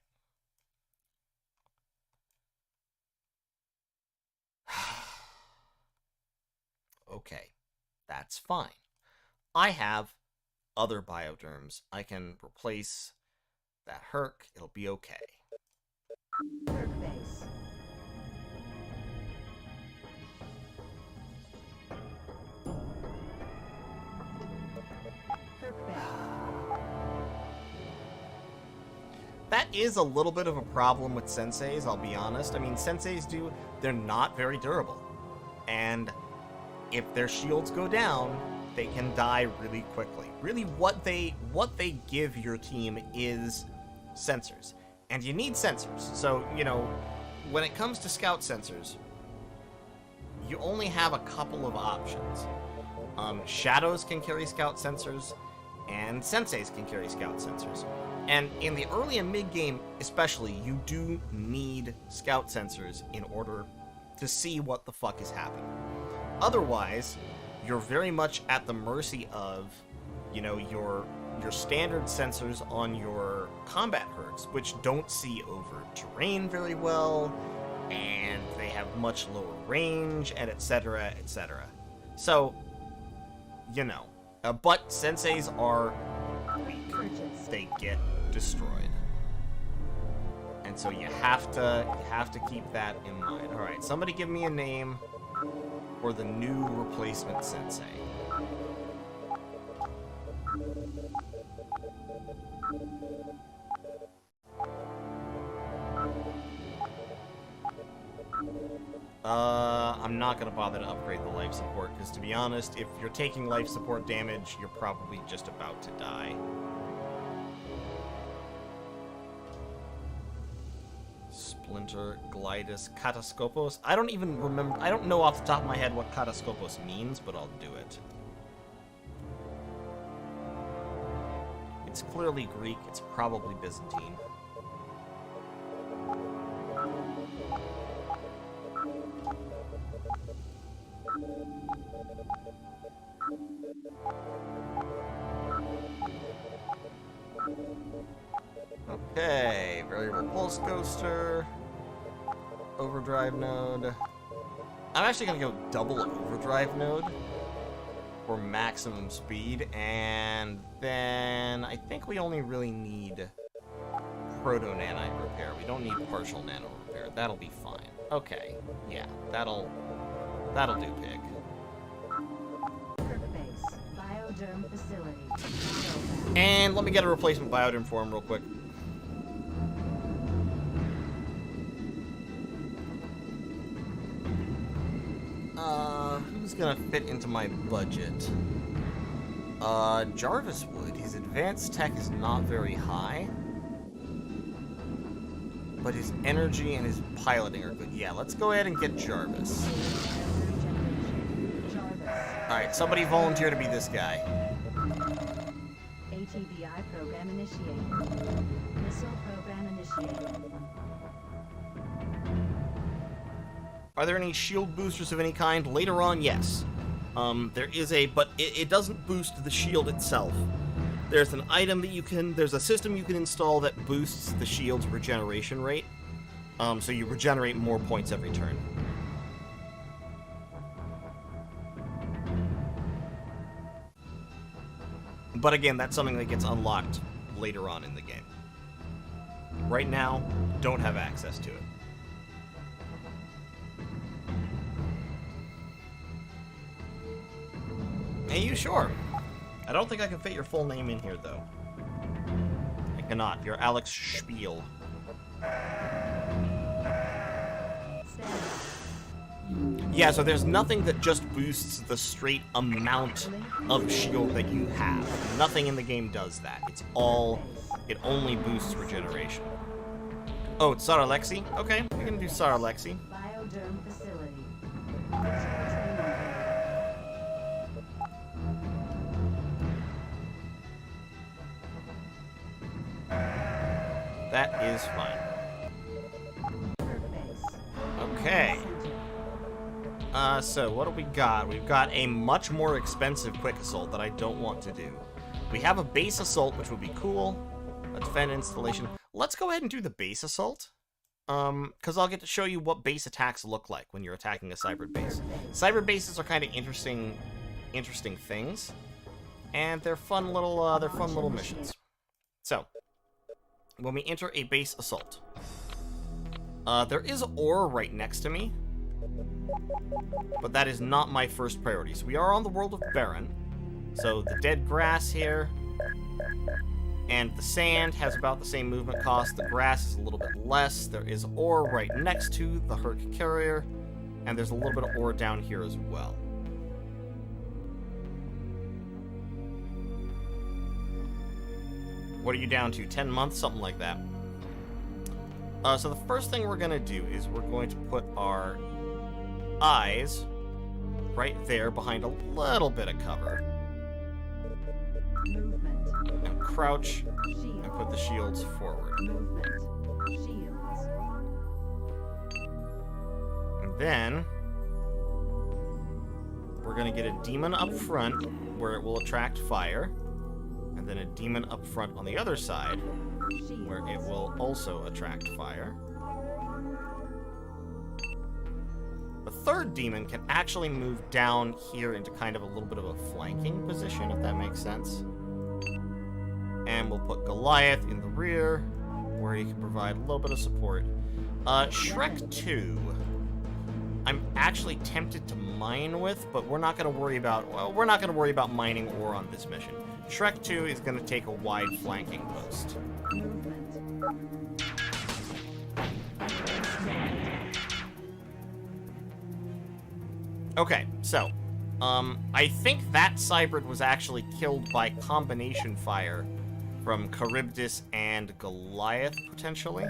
Okay, that's fine. I have other bioderms. I can replace that Herc. It'll be okay. Herc base. Herc base. That is a little bit of a problem with senseis, I'll be honest. I mean, senseis they're not very durable. And if their shields go down, they can die really quickly. Really, what they give your team is sensors. And you need sensors. So, you know, when it comes to scout sensors, you only have a couple of options. Shadows can carry scout sensors, and senseis can carry scout sensors. And in the early and mid-game especially, you do need scout sensors in order to see what the fuck is happening. Otherwise, you're very much at the mercy of, you know, your standard sensors on your combat Hercs, which don't see over terrain very well, and they have much lower range, and etc., etc. So, you know, but senseis are weak. They get destroyed. And so you have to keep that in mind. All right, somebody give me a name for the new replacement sensei. I'm not gonna bother to upgrade the life support, because to be honest, if you're taking life support damage, you're probably just about to die. Splinter, Glidus, Kataskopos. I don't even remember. I don't know off the top of my head what Kataskopos means, but I'll do it. It's clearly Greek. It's probably Byzantine. Okay, variable pulse ghoster, overdrive node. I'm actually gonna go double overdrive node for maximum speed, and then I think we only really need proto nanite repair. We don't need partial nano repair. That'll be fine. Okay, yeah, that'll do, pig. Base. Bioderm facility. And let me get a replacement bioderm for him real quick. Who's gonna fit into my budget? Jarvis would. His advanced tech is not very high. But his energy and his piloting are good. Yeah, let's go ahead and get Jarvis. Alright, somebody volunteer to be this guy. ATVI program initiated. Missile program initiated. Are there any shield boosters of any kind? Later on, yes. There is a, but it doesn't boost the shield itself. There's an item that there's a system you can install that boosts the shield's regeneration rate. So you regenerate more points every turn. But again, that's something that gets unlocked later on in the game. Right now, don't have access to it. Are you sure? I don't think I can fit your full name in here, though. I cannot. You're Alex Spiel. Yeah, so there's nothing that just boosts the straight amount of shield that you have. Nothing in the game does that. It only boosts regeneration. Oh, it's Sar Alexi? Okay, we're gonna do Sar Alexi. Bioderm facility. That is fine. Okay. So what do we got? We've got a much more expensive quick assault that I don't want to do. We have a base assault, which would be cool. A defend installation. Let's go ahead and do the base assault. Because I'll get to show you what base attacks look like when you're attacking a cyber base. Cyber bases are kind of interesting things, and they're fun little missions. So, when we enter a base assault, there is ore right next to me, but that is not my first priority. So we are on the world of Barron. So the dead grass here, and the sand has about the same movement cost. The grass is a little bit less. There is ore right next to the Herc carrier, and there's a little bit of ore down here as well. What are you down to? 10 months? Something like that. So the first thing we're going to do is we're going to put our eyes right there behind a little bit of cover. Movement. And crouch Shield. and put the shields forward. Movement. Shields. And then we're going to get a demon up front where it will attract fire. And then a demon up front on the other side where it will also attract fire. The third demon can actually move down here into kind of a little bit of a flanking position, if that makes sense. And we'll put Goliath in the rear, where he can provide a little bit of support. Shrek 2, I'm actually tempted to mine with, but we're not going to worry about mining ore on this mission. Shrek 2 is going to take a wide flanking post. Okay, so, I think that Cybrid was actually killed by combination fire from Charybdis and Goliath, potentially.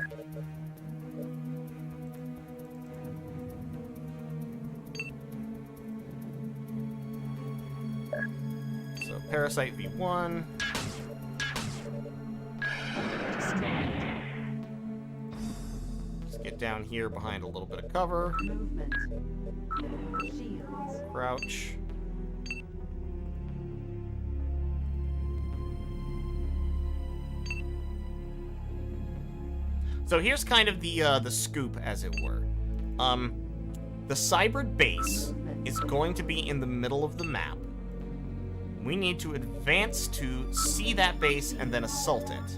Parasite V1. Just get down here behind a little bit of cover. Movement. Shields. Crouch. So here's kind of the scoop, as it were. The Cybrid base is going to be in the middle of the map. We need to advance to see that base and then assault it.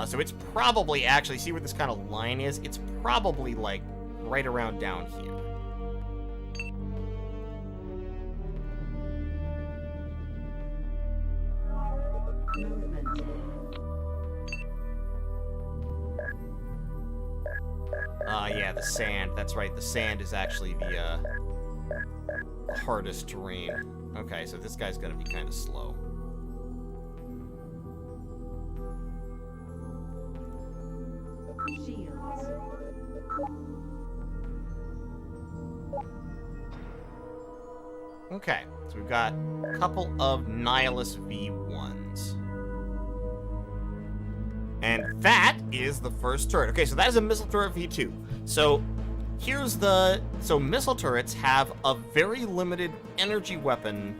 So it's probably, actually, see where this kind of line is? It's probably, like, right around down here. Movement. Yeah, the sand. That's right, the sand is actually the hardest terrain. Okay, so this guy's gonna be kind of slow. Shields. Okay, so we've got a couple of Nihilus V1s. And that is the first turret. Okay, so that is a missile turret V2. So here's the... So missile turrets have a very limited energy weapon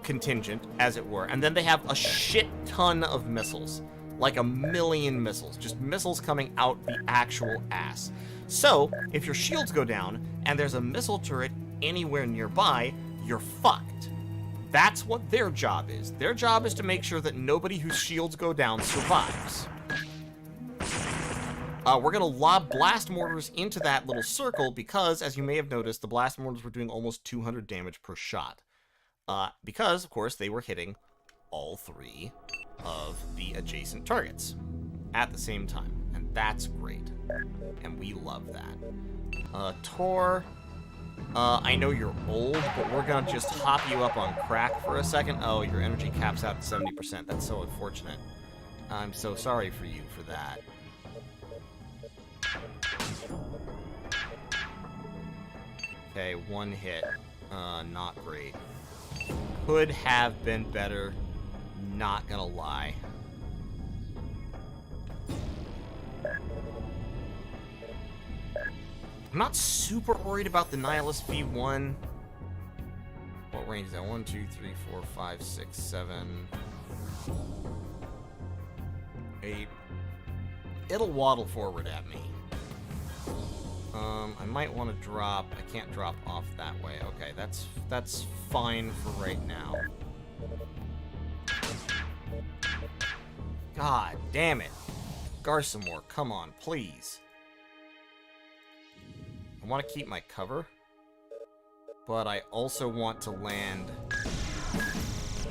contingent, as it were. And then they have a shit ton of missiles. Like 1 million missiles. Just missiles coming out the actual ass. So, if your shields go down, and there's a missile turret anywhere nearby, you're fucked. That's what their job is. Their job is to make sure that nobody whose shields go down survives. We're gonna lob blast mortars into that little circle because, as you may have noticed, the blast mortars were doing almost 200 damage per shot. Because, of course, they were hitting all 3 of the adjacent targets at the same time. And that's great. And we love that. Tor... I know you're old, but we're gonna just hop you up on crack for a second. Oh, your energy caps out at 70%. That's so unfortunate. I'm so sorry for you for that. Okay, 1 hit. Not great. Could have been better. Not gonna lie. I'm not super worried about the Nihilus V1. What range is that? 1, 2, 3, 4, 5, 6, 7, 8. It'll waddle forward at me. I might want to drop. I can't drop off that way. Okay, that's fine for right now. God damn it. Garsamore, come on, please. I want to keep my cover, but I also want to land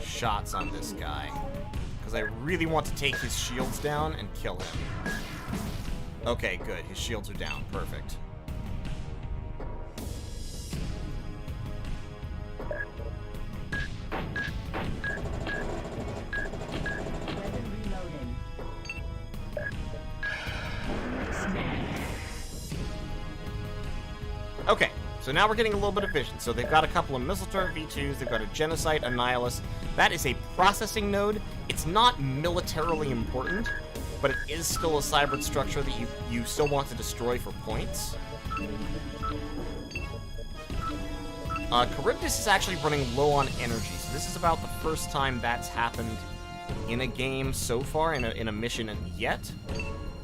shots on this guy, because I really want to take his shields down and kill him. Okay, good. His shields are down. Perfect. Weapon reloading. Okay, so now we're getting a little bit of vision. So they've got a couple of missile turret V2s, they've got a Genocide, a Nihilus. That is a processing node. It's not militarily important, but it is still a Cybrid structure that you still want to destroy for points. Charybdis is actually running low on energy, so this is about the first time that's happened in a game so far, in a mission yet.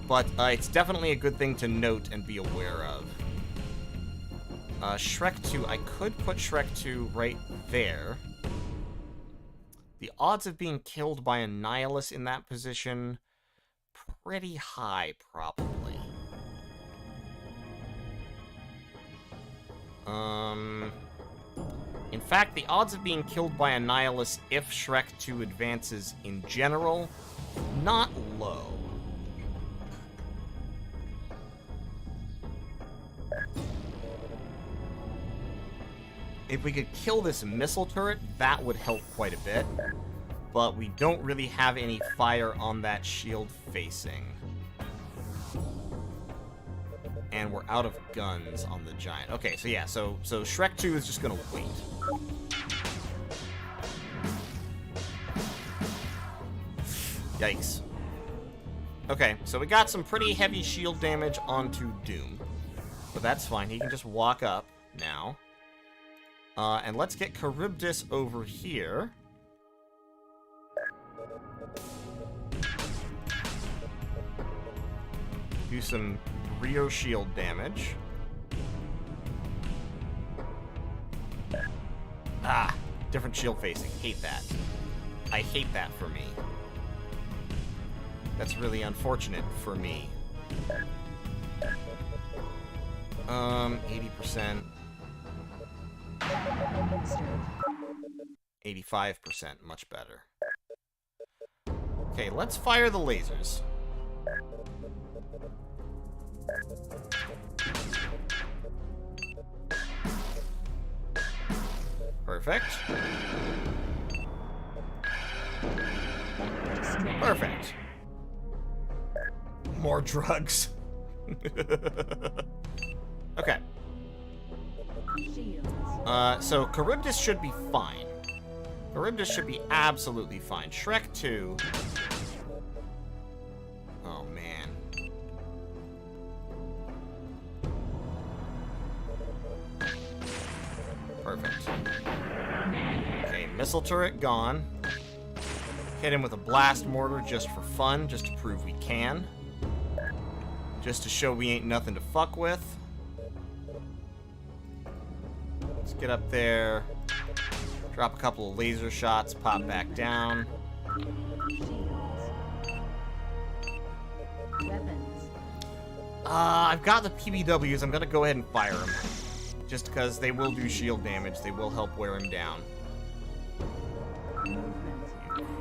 But it's definitely a good thing to note and be aware of. Shrek 2, I could put Shrek 2 right there. The odds of being killed by a Nihilus in that position, pretty high, probably. In fact, the odds of being killed by a Nihilus if Shrek 2 advances in general, not low. If we could kill this missile turret, that would help quite a bit. But we don't really have any fire on that shield facing. And we're out of guns on the giant. Okay, so yeah, so Shrek 2 is just gonna wait. Yikes. Okay, so we got some pretty heavy shield damage onto Doom. But that's fine. He can just walk up now. And let's get Charybdis over here. Do some Rio shield damage. Ah, different shield facing. Hate that. I hate that for me. That's really unfortunate for me. 80%. 85%, much better. Okay, let's fire the lasers. Perfect. Perfect. More drugs. Okay. So Charybdis should be fine. Charybdis should be absolutely fine. Shrek 2. Oh, man. Perfect. Okay, missile turret gone. Hit him with a blast mortar just for fun, just to prove we can. Just to show we ain't nothing to fuck with. Let's get up there. Drop a couple of laser shots, pop back down. I've got the PBWs. I'm gonna go ahead and fire them. Just because they will do shield damage. They will help wear him down.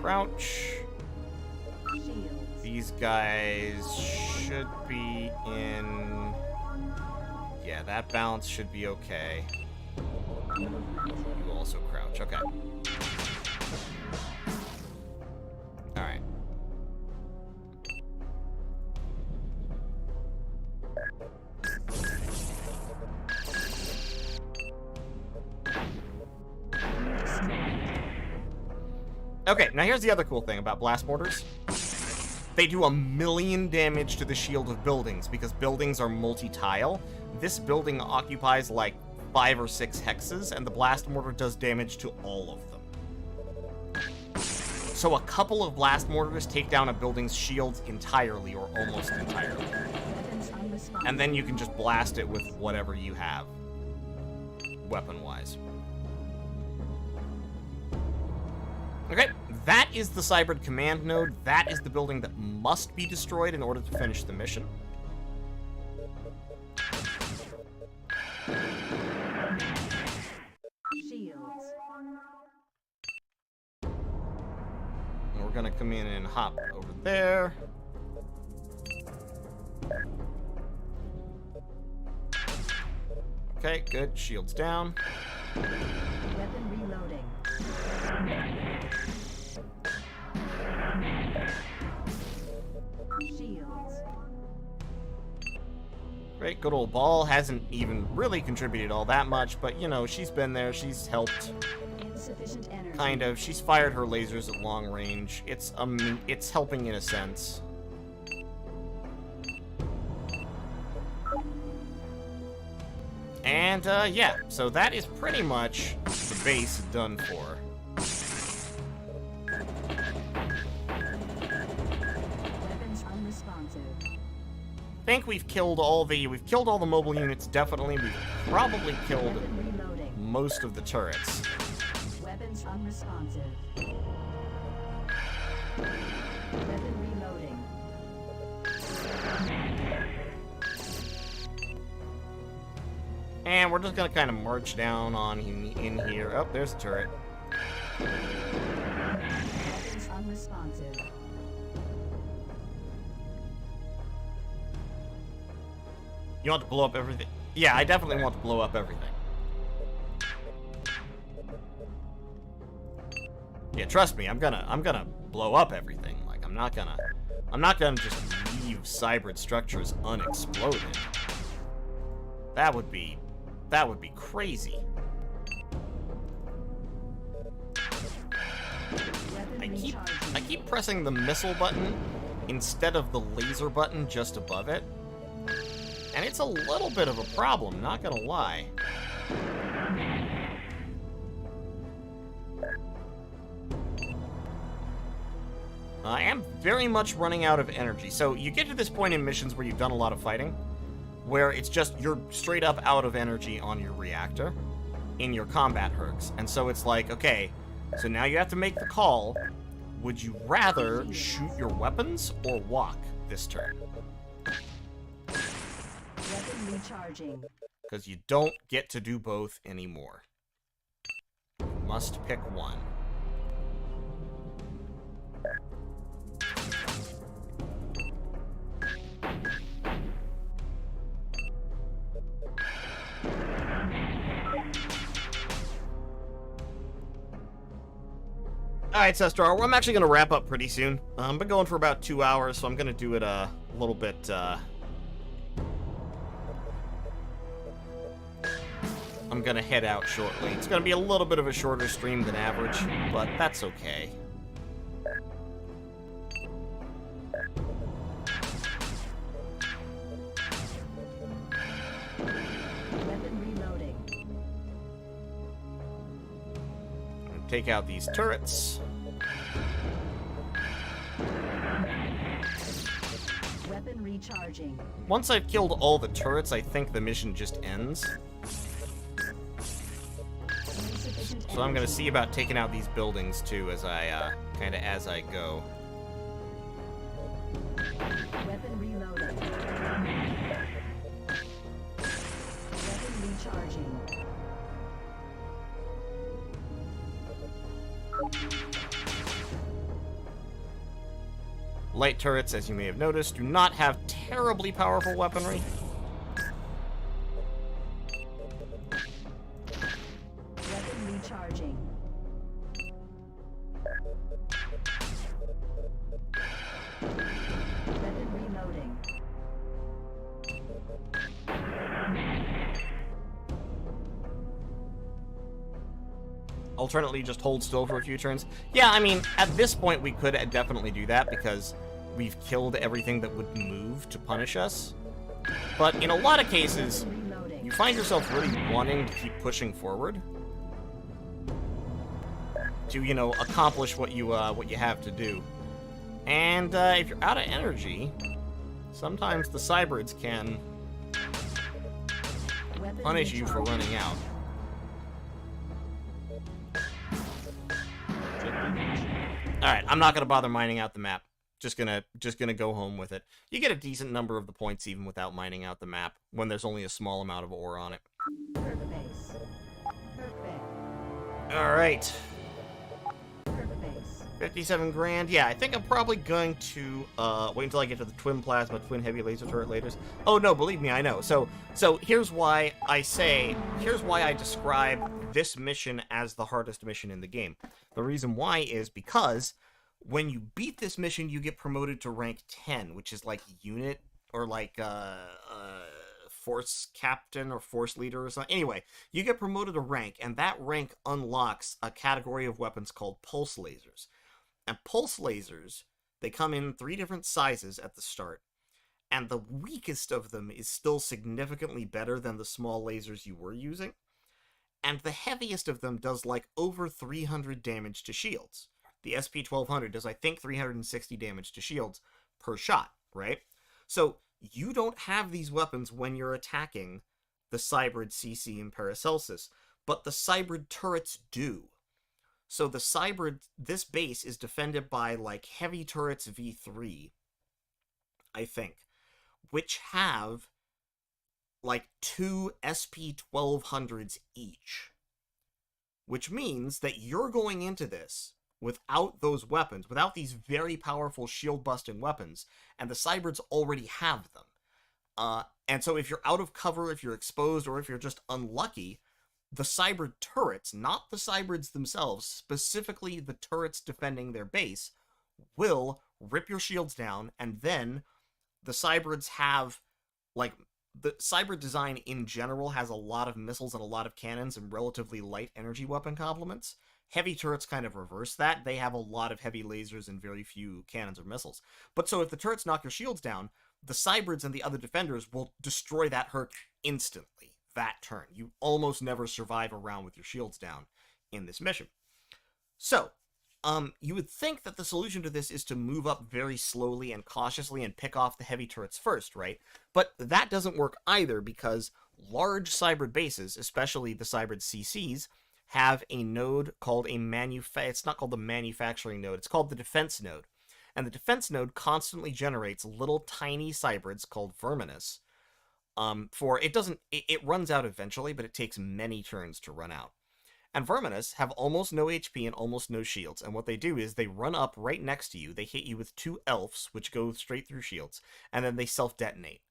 Crouch. These guys should be in... Yeah, that balance should be okay. You also crouch. Okay. Alright. Okay, now here's the other cool thing about blast mortars. They do 1,000,000 damage to the shield of buildings, because buildings are multi-tile. This building occupies like 5 or 6 hexes, and the blast mortar does damage to all of them. So a couple of blast mortars take down a building's shields entirely, or almost entirely. And then you can just blast it with whatever you have, weapon-wise. Okay, that is the Cybrid command node. That is the building that must be destroyed in order to finish the mission. Shields. And we're gonna come in and hop over there. Okay, good. Shields down. Weapon reloading. Shields. Great, good old Ball hasn't even really contributed all that much, but you know, she's been there, she's helped. Insufficient energy. Kind of. She's fired her lasers at long range. It's helping in a sense. And, yeah, so that is pretty much the base done for. Weapons unresponsive. I think we've killed all the mobile units, definitely. We've probably killed Weapon reloading. most of the turrets. Weapons unresponsive. Weapon reloading. And we're just gonna kind of march down on in here. Oh, there's a turret. Weapons unresponsive. You want to blow up everything? Yeah, I definitely want to blow up everything. Yeah, trust me, I'm gonna blow up everything. Like, I'm not gonna just leave Cybrid structures unexploded. That would be crazy. Weapon I keep pressing the missile button instead of the laser button just above it. And it's a little bit of a problem, not gonna lie. I am very much running out of energy. So you get to this point in missions where you've done a lot of fighting, where it's just you're straight up out of energy on your reactor in your combat hercs. And so it's like, okay, so now you have to make the call. Would you rather shoot your weapons or walk this turn? Weapon recharging. Because you don't get to do both anymore. You must pick one. Alright, Sestrar, I'm actually going to wrap up pretty soon. I've been going for about 2 hours, so I'm going to do it a little bit, I'm going to head out shortly. It's going to be a little bit of a shorter stream than average, but that's okay. Weapon reloading. Take out these turrets. Weapon recharging. Once I've killed all the turrets, I think the mission just ends. Insufficient So I'm gonna energy. see about taking out these buildings too as I, kinda as I go. Weapon reloading. Weapon recharging. Light turrets, as you may have noticed, do not have terribly powerful weaponry. Weapon recharging. Weapon reloading. Alternately, just hold still for a few turns. Yeah, I mean, at this point we could definitely do that because we've killed everything that would move to punish us. But in a lot of cases, Weapon reloading. you find yourself really wanting to keep pushing forward to, you know, accomplish what you have to do. And if you're out of energy, sometimes the cybrids can Weapon punish you for recharging. running out. Alright, I'm not gonna bother mining out the map. Just gonna go home with it. You get a decent number of the points even without mining out the map when there's only a small amount of ore on it. Perk base. Perk bay. Alright. Perk base. 57 grand. Yeah, I think I'm probably going to wait until I get to the twin plasma, twin heavy laser turret lasers. Oh no, believe me, I know. So here's why I describe this mission as the hardest mission in the game. The reason why is because when you beat this mission, you get promoted to rank 10, which is like unit or like force captain or force leader or something. Anyway, you get promoted a rank, and that rank unlocks a category of weapons called pulse lasers. And pulse lasers, they come in 3 different sizes at the start, and the weakest of them is still significantly better than the small lasers you were using, and the heaviest of them does like over 300 damage to shields. The SP-1200 does, I think, 360 damage to shields per shot, right? So you don't have these weapons when you're attacking the Cybrid CC and Paracelsus, but the Cybrid turrets do. So the Cybrid, this base is defended by like heavy turrets V3, I think, which have like 2 SP-1200s each, which means that you're going into this without those weapons, without these very powerful shield-busting weapons, and the Cybrids already have them. And so if you're out of cover, if you're exposed, or if you're just unlucky, the Cybrid turrets, not the Cybrids themselves, specifically the turrets defending their base, will rip your shields down, and then the Cybrids have, like, the Cybrid design in general has a lot of missiles and a lot of cannons and relatively light energy weapon complements. Heavy turrets kind of reverse that. They have a lot of heavy lasers and very few cannons or missiles. But so if the turrets knock your shields down, the cybrids and the other defenders will destroy that Herc instantly, that turn. You almost never survive a round with your shields down in this mission. So, you would think that the solution to this is to move up very slowly and cautiously and pick off the heavy turrets first, right? But that doesn't work either, because large cybrid bases, especially the cybrid CCs, have a node called it's not called the manufacturing node, it's called the defense node. And the defense node constantly generates little tiny cybrids called verminous. It runs out eventually, but it takes many turns to run out. And verminous have almost no HP and almost no shields, and what they do is they run up right next to you, they hit you with 2 elves, which go straight through shields, and then they self-detonate.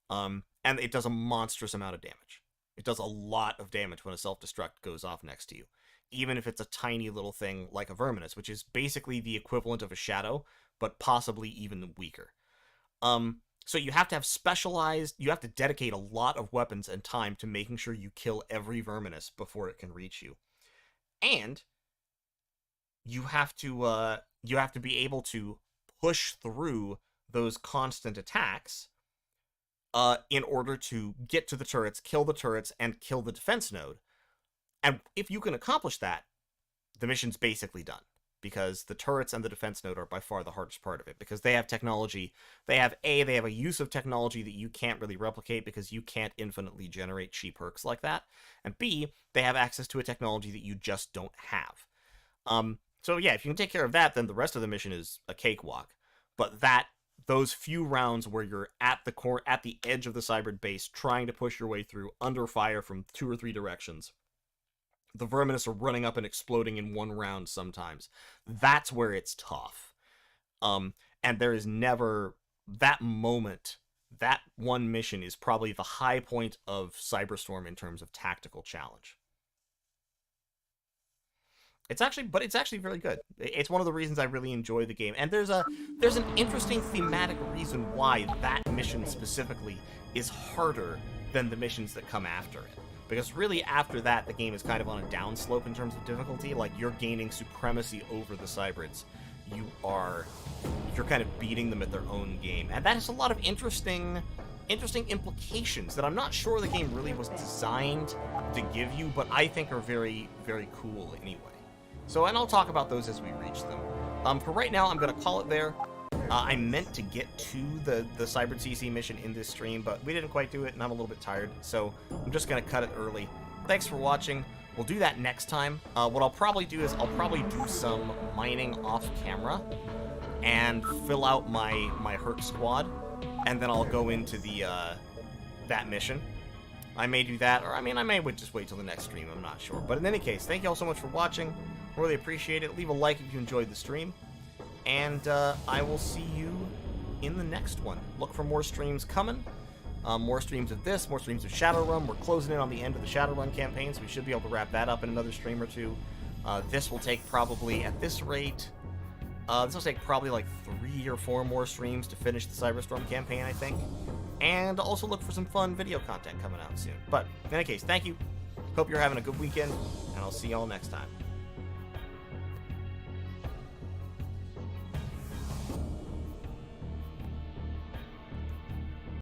And it does a monstrous amount of damage. It does a lot of damage when a self-destruct goes off next to you, even if it's a tiny little thing like a verminous, which is basically the equivalent of a shadow, but possibly even weaker. So you have to have you have to dedicate a lot of weapons and time to making sure you kill every verminous before it can reach you. And you have to be able to push through those constant attacks in order to get to the turrets, and kill the defense node. And if you can accomplish that, the mission's basically done. Because the turrets and the defense node are by far the hardest part of it. Because they have technology. They have a use of technology that you can't really replicate because you can't infinitely generate cheap hercs like that. And B, they have access to a technology that you just don't have. So yeah, if you can take care of that, then the rest of the mission is a cakewalk. But those few rounds where you're at the edge of the cybrid base, trying to push your way through under fire from 2 or 3 directions, the verminous are running up and exploding in one round sometimes. That's where it's tough. And there is never that moment. That one mission is probably the high point of Cyberstorm in terms of tactical challenge. It's actually very good. It's one of the reasons I really enjoy the game. And there's an interesting thematic reason why that mission specifically is harder than the missions that come after it. Because really, after that, the game is kind of on a downslope in terms of difficulty. Like, you're gaining supremacy over the cybrids. You're kind of beating them at their own game. And that has a lot of interesting implications that I'm not sure the game really was designed to give you, but I think are very, very cool anyway. So, and I'll talk about those as we reach them. For right now, I'm going to call it there. I meant to get to the Cybrid CC mission in this stream, but we didn't quite do it, and I'm a little bit tired, so I'm just going to cut it early. Thanks for watching. We'll do that next time. What I'll probably do is I'll probably do some mining off camera and fill out my Herc squad, and then I'll go into that mission. I may do that, or I may just wait till the next stream, I'm not sure. But in any case, thank you all so much for watching. Really appreciate it. Leave a like if you enjoyed the stream. And I will see you in the next one. Look for more streams coming. More streams of this, more streams of Shadowrun. We're closing in on the end of the Shadowrun campaign, so we should be able to wrap that up in another stream or 2. This will take probably, at this rate, this will take probably like 3 or 4 more streams to finish the Cyberstorm campaign, I think. And also look for some fun video content coming out soon. But in any case, thank you. Hope you're having a good weekend, and I'll see y'all next time.